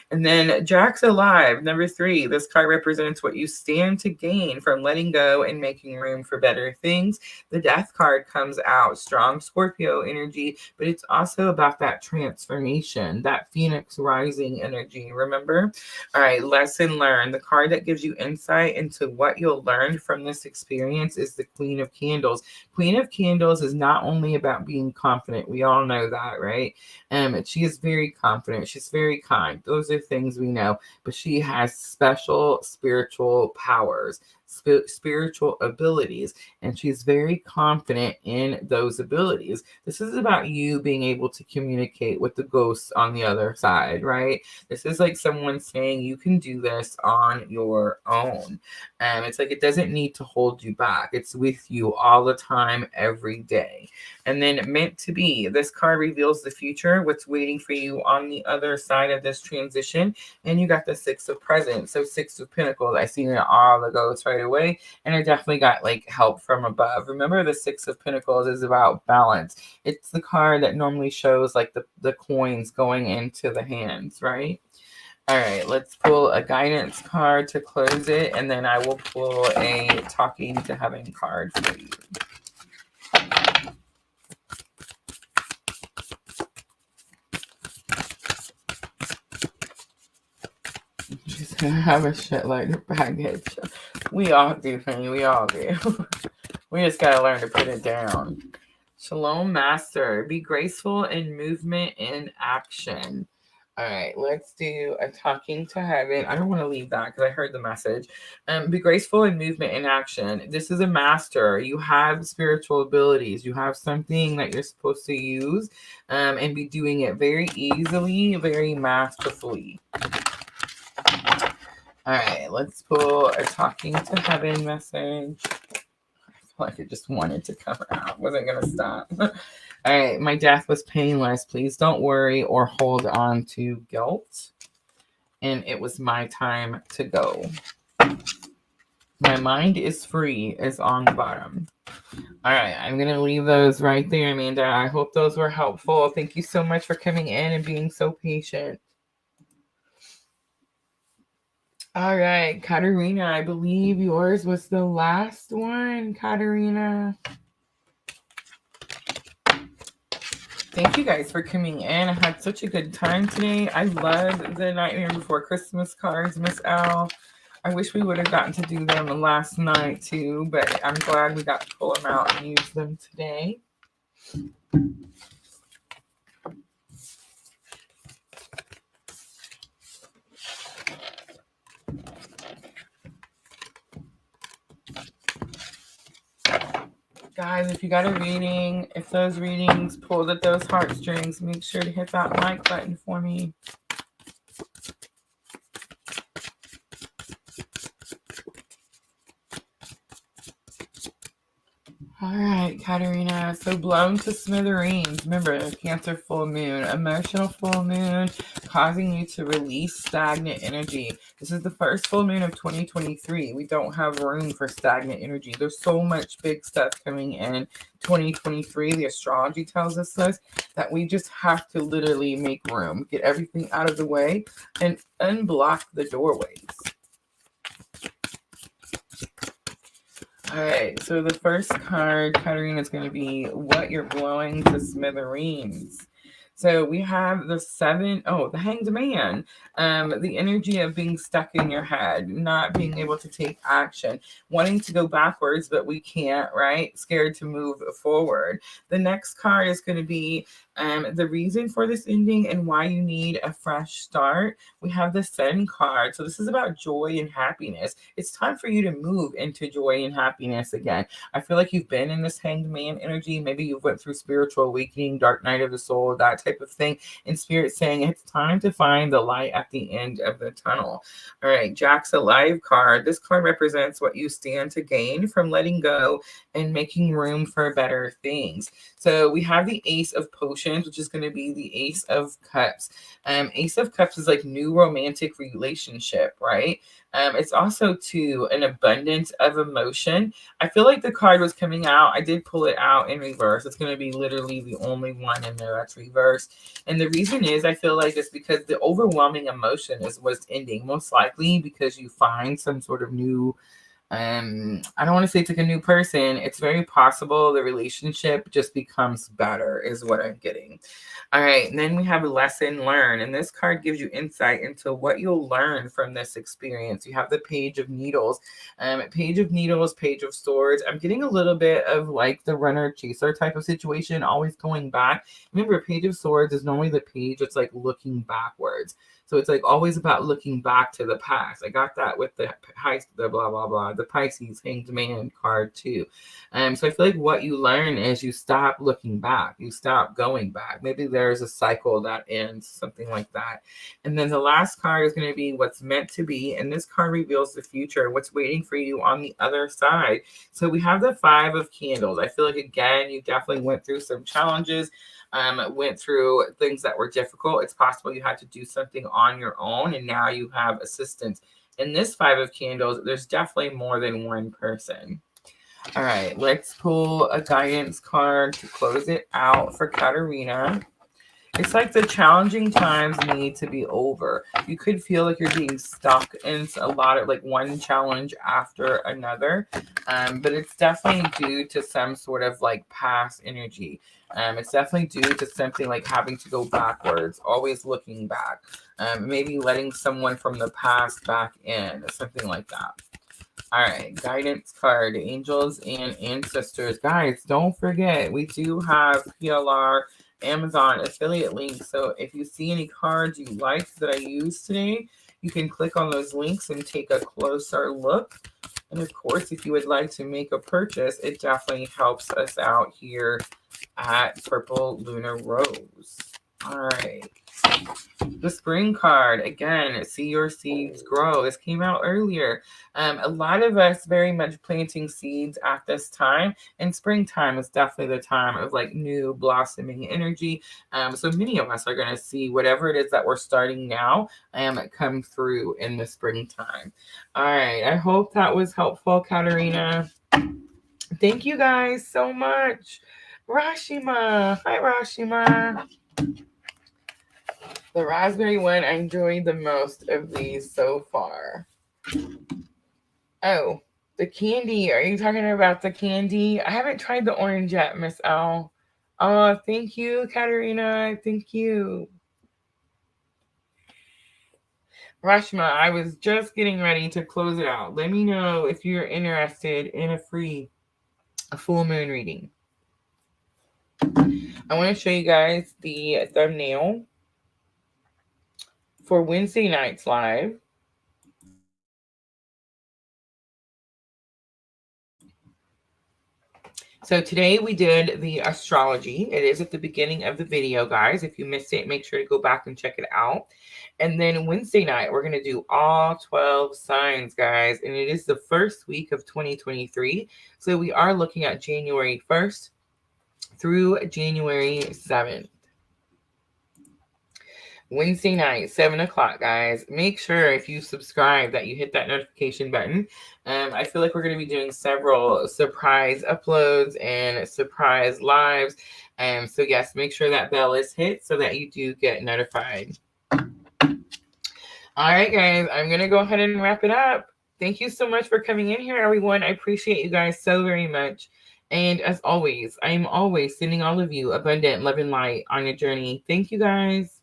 And then Jack's Alive, number 3. This card represents what you stand to gain from letting go and making room for better things. The Death card comes out, strong Scorpio energy, but it's also about that transformation, that Phoenix rising energy. Remember? All right, lesson learned. The card that gives you insight into what you'll learn from this experience is the Queen of Candles. Queen of Candles is not only about being confident. We all know that, right? She is very confident. She's very kind. Those are things we know. But she has special spiritual powers, spiritual abilities, and she's very confident in those abilities. This is about you being able to communicate with the ghosts on the other side, right? This is like someone saying you can do this on your own. It's like it doesn't need to hold you back. It's with you all the time, every day. And then Meant to Be. This card reveals the future, what's waiting for you on the other side of this transition. And you got the Six of Presents. So Six of Pentacles. I see all the ghosts right away. And I definitely got like help from above. Remember, the Six of Pentacles is about balance. It's the card that normally shows like the coins going into the hands, right? All right, let's pull a guidance card to close it. And then I will pull a talking to heaven card for you. She's gonna have a shitload of baggage. We all do, honey. We all do. We just gotta learn to put it down. Shalom, Master. Be graceful in movement and action. All right, let's do a talking to heaven. I don't want to leave that because I heard the message. Be graceful in movement and action. This is a master. You have spiritual abilities. You have something that you're supposed to use and be doing it very easily, very masterfully. All right, let's pull a talking to heaven message. I feel like it just wanted to come out. Wasn't going to stop. All right, my death was painless. Please don't worry or hold on to guilt. And it was my time to go. My mind is free is on the bottom. All right, I'm going to leave those right there, Amanda. I hope those were helpful. Thank you so much for coming in and being so patient. All right, Katerina, I believe yours was the last one, Katerina. Thank you guys for coming in. I had such a good time today. I love the Nightmare Before Christmas cards, Miss Al. I wish we would have gotten to do them last night too, but I'm glad we got to pull them out and use them today. Guys, if you got a reading, if those readings pulled at those heartstrings, make sure to hit that like button for me. All right, Katerina. So blown to smithereens. Remember, Cancer full moon, emotional full moon, causing you to release stagnant energy. This is the first full moon of 2023. We don't have room for stagnant energy. There's so much big stuff coming in 2023. The astrology tells us this, that we just have to literally make room, get everything out of the way, and unblock the doorways. All right, so the first card, Katarina, is going to be what you're blowing to smithereens. So we have the the Hanged Man, the energy of being stuck in your head, not being able to take action, wanting to go backwards, but we can't, right? Scared to move forward. The next card is going to be the reason for this ending and why you need a fresh start. We have the Sun card. So this is about joy and happiness. It's time for you to move into joy and happiness again. I feel like you've been in this Hanged Man energy. Maybe you went through spiritual awakening, dark night of the soul, that type of thing. And Spirit saying it's time to find the light at the end of the tunnel. All right, Jack's Alive card. This card represents what you stand to gain from letting go and making room for better things. So we have the Ace of Potions, which is going to be the Ace of Cups. Ace of Cups is like new romantic relationship, right? It's also too an abundance of emotion. I feel like the card was coming out. I did pull it out in reverse. It's going to be literally the only one in there that's reverse. And the reason is I feel like it's because the overwhelming emotion is what's ending, most likely because you find some sort of new I don't want to say it's like a new person. It's very possible the relationship just becomes better, is what I'm getting. All right, and then we have a lesson learned, and this card gives you insight into what you'll learn from this experience. You have the Page of Needles, Page of Needles, Page of Swords. I'm getting a little bit of like the runner chaser type of situation, always going back. Remember, Page of Swords is normally the page that's like looking backwards. So it's like always about looking back to the past. I got that with the blah blah blah, the Pisces Hanged Man card too. So I feel like what you learn is you stop looking back, you stop going back. Maybe there's a cycle that ends, something like that. And then the last card is going to be what's meant to be, and this card reveals the future, what's waiting for you on the other side. So we have the Five of Candles. I feel like again, you definitely went through some challenges. Went through things that were difficult. It's possible you had to do something on your own, and now you have assistance. In this Five of Candles, there's definitely more than one person. All right, let's pull a guidance card to close it out for Katarina. It's like the challenging times need to be over. You could feel like you're being stuck in a lot of like one challenge after another, but it's definitely due to some sort of like past energy. It's definitely due to something like having to go backwards, always looking back, maybe letting someone from the past back in, something like that. All right, guidance card, angels and ancestors. Guys, don't forget, we do have PLR Amazon affiliate links. So if you see any cards you like that I used today, you can click on those links and take a closer look. And of course, if you would like to make a purchase, it definitely helps us out here at Purple Lunar Rose. All right. The spring card, again, see your seeds grow. This came out earlier. A lot of us very much planting seeds at this time, and springtime is definitely the time of like new blossoming energy. So many of us are going to see whatever it is that we're starting now come through in the springtime. All right, I hope that was helpful, Katarina. Thank you guys so much. Rashima. Hi, Rashima. The raspberry one, I enjoyed the most of these so far. Oh, the candy. Are you talking about the candy? I haven't tried the orange yet, Miss L. Oh, thank you, Katarina. Thank you. Rashma, I was just getting ready to close it out. Let me know if you're interested in a free full moon reading. I want to show you guys the thumbnail for Wednesday night's live. So today we did the astrology. It is at the beginning of the video, guys. If you missed it, make sure to go back and check it out. And then Wednesday night, we're going to do all 12 signs, guys. And it is the first week of 2023. So we are looking at January 1st through January 7th. Wednesday night, 7 o'clock, guys. Make sure if you subscribe that you hit that notification button. I feel like we're going to be doing several surprise uploads and surprise lives. So yes, make sure that bell is hit so that you do get notified. All right, guys, I'm going to go ahead and wrap it up. Thank you so much for coming in here, everyone. I appreciate you guys so very much. And as always, I am always sending all of you abundant love and light on your journey. Thank you guys.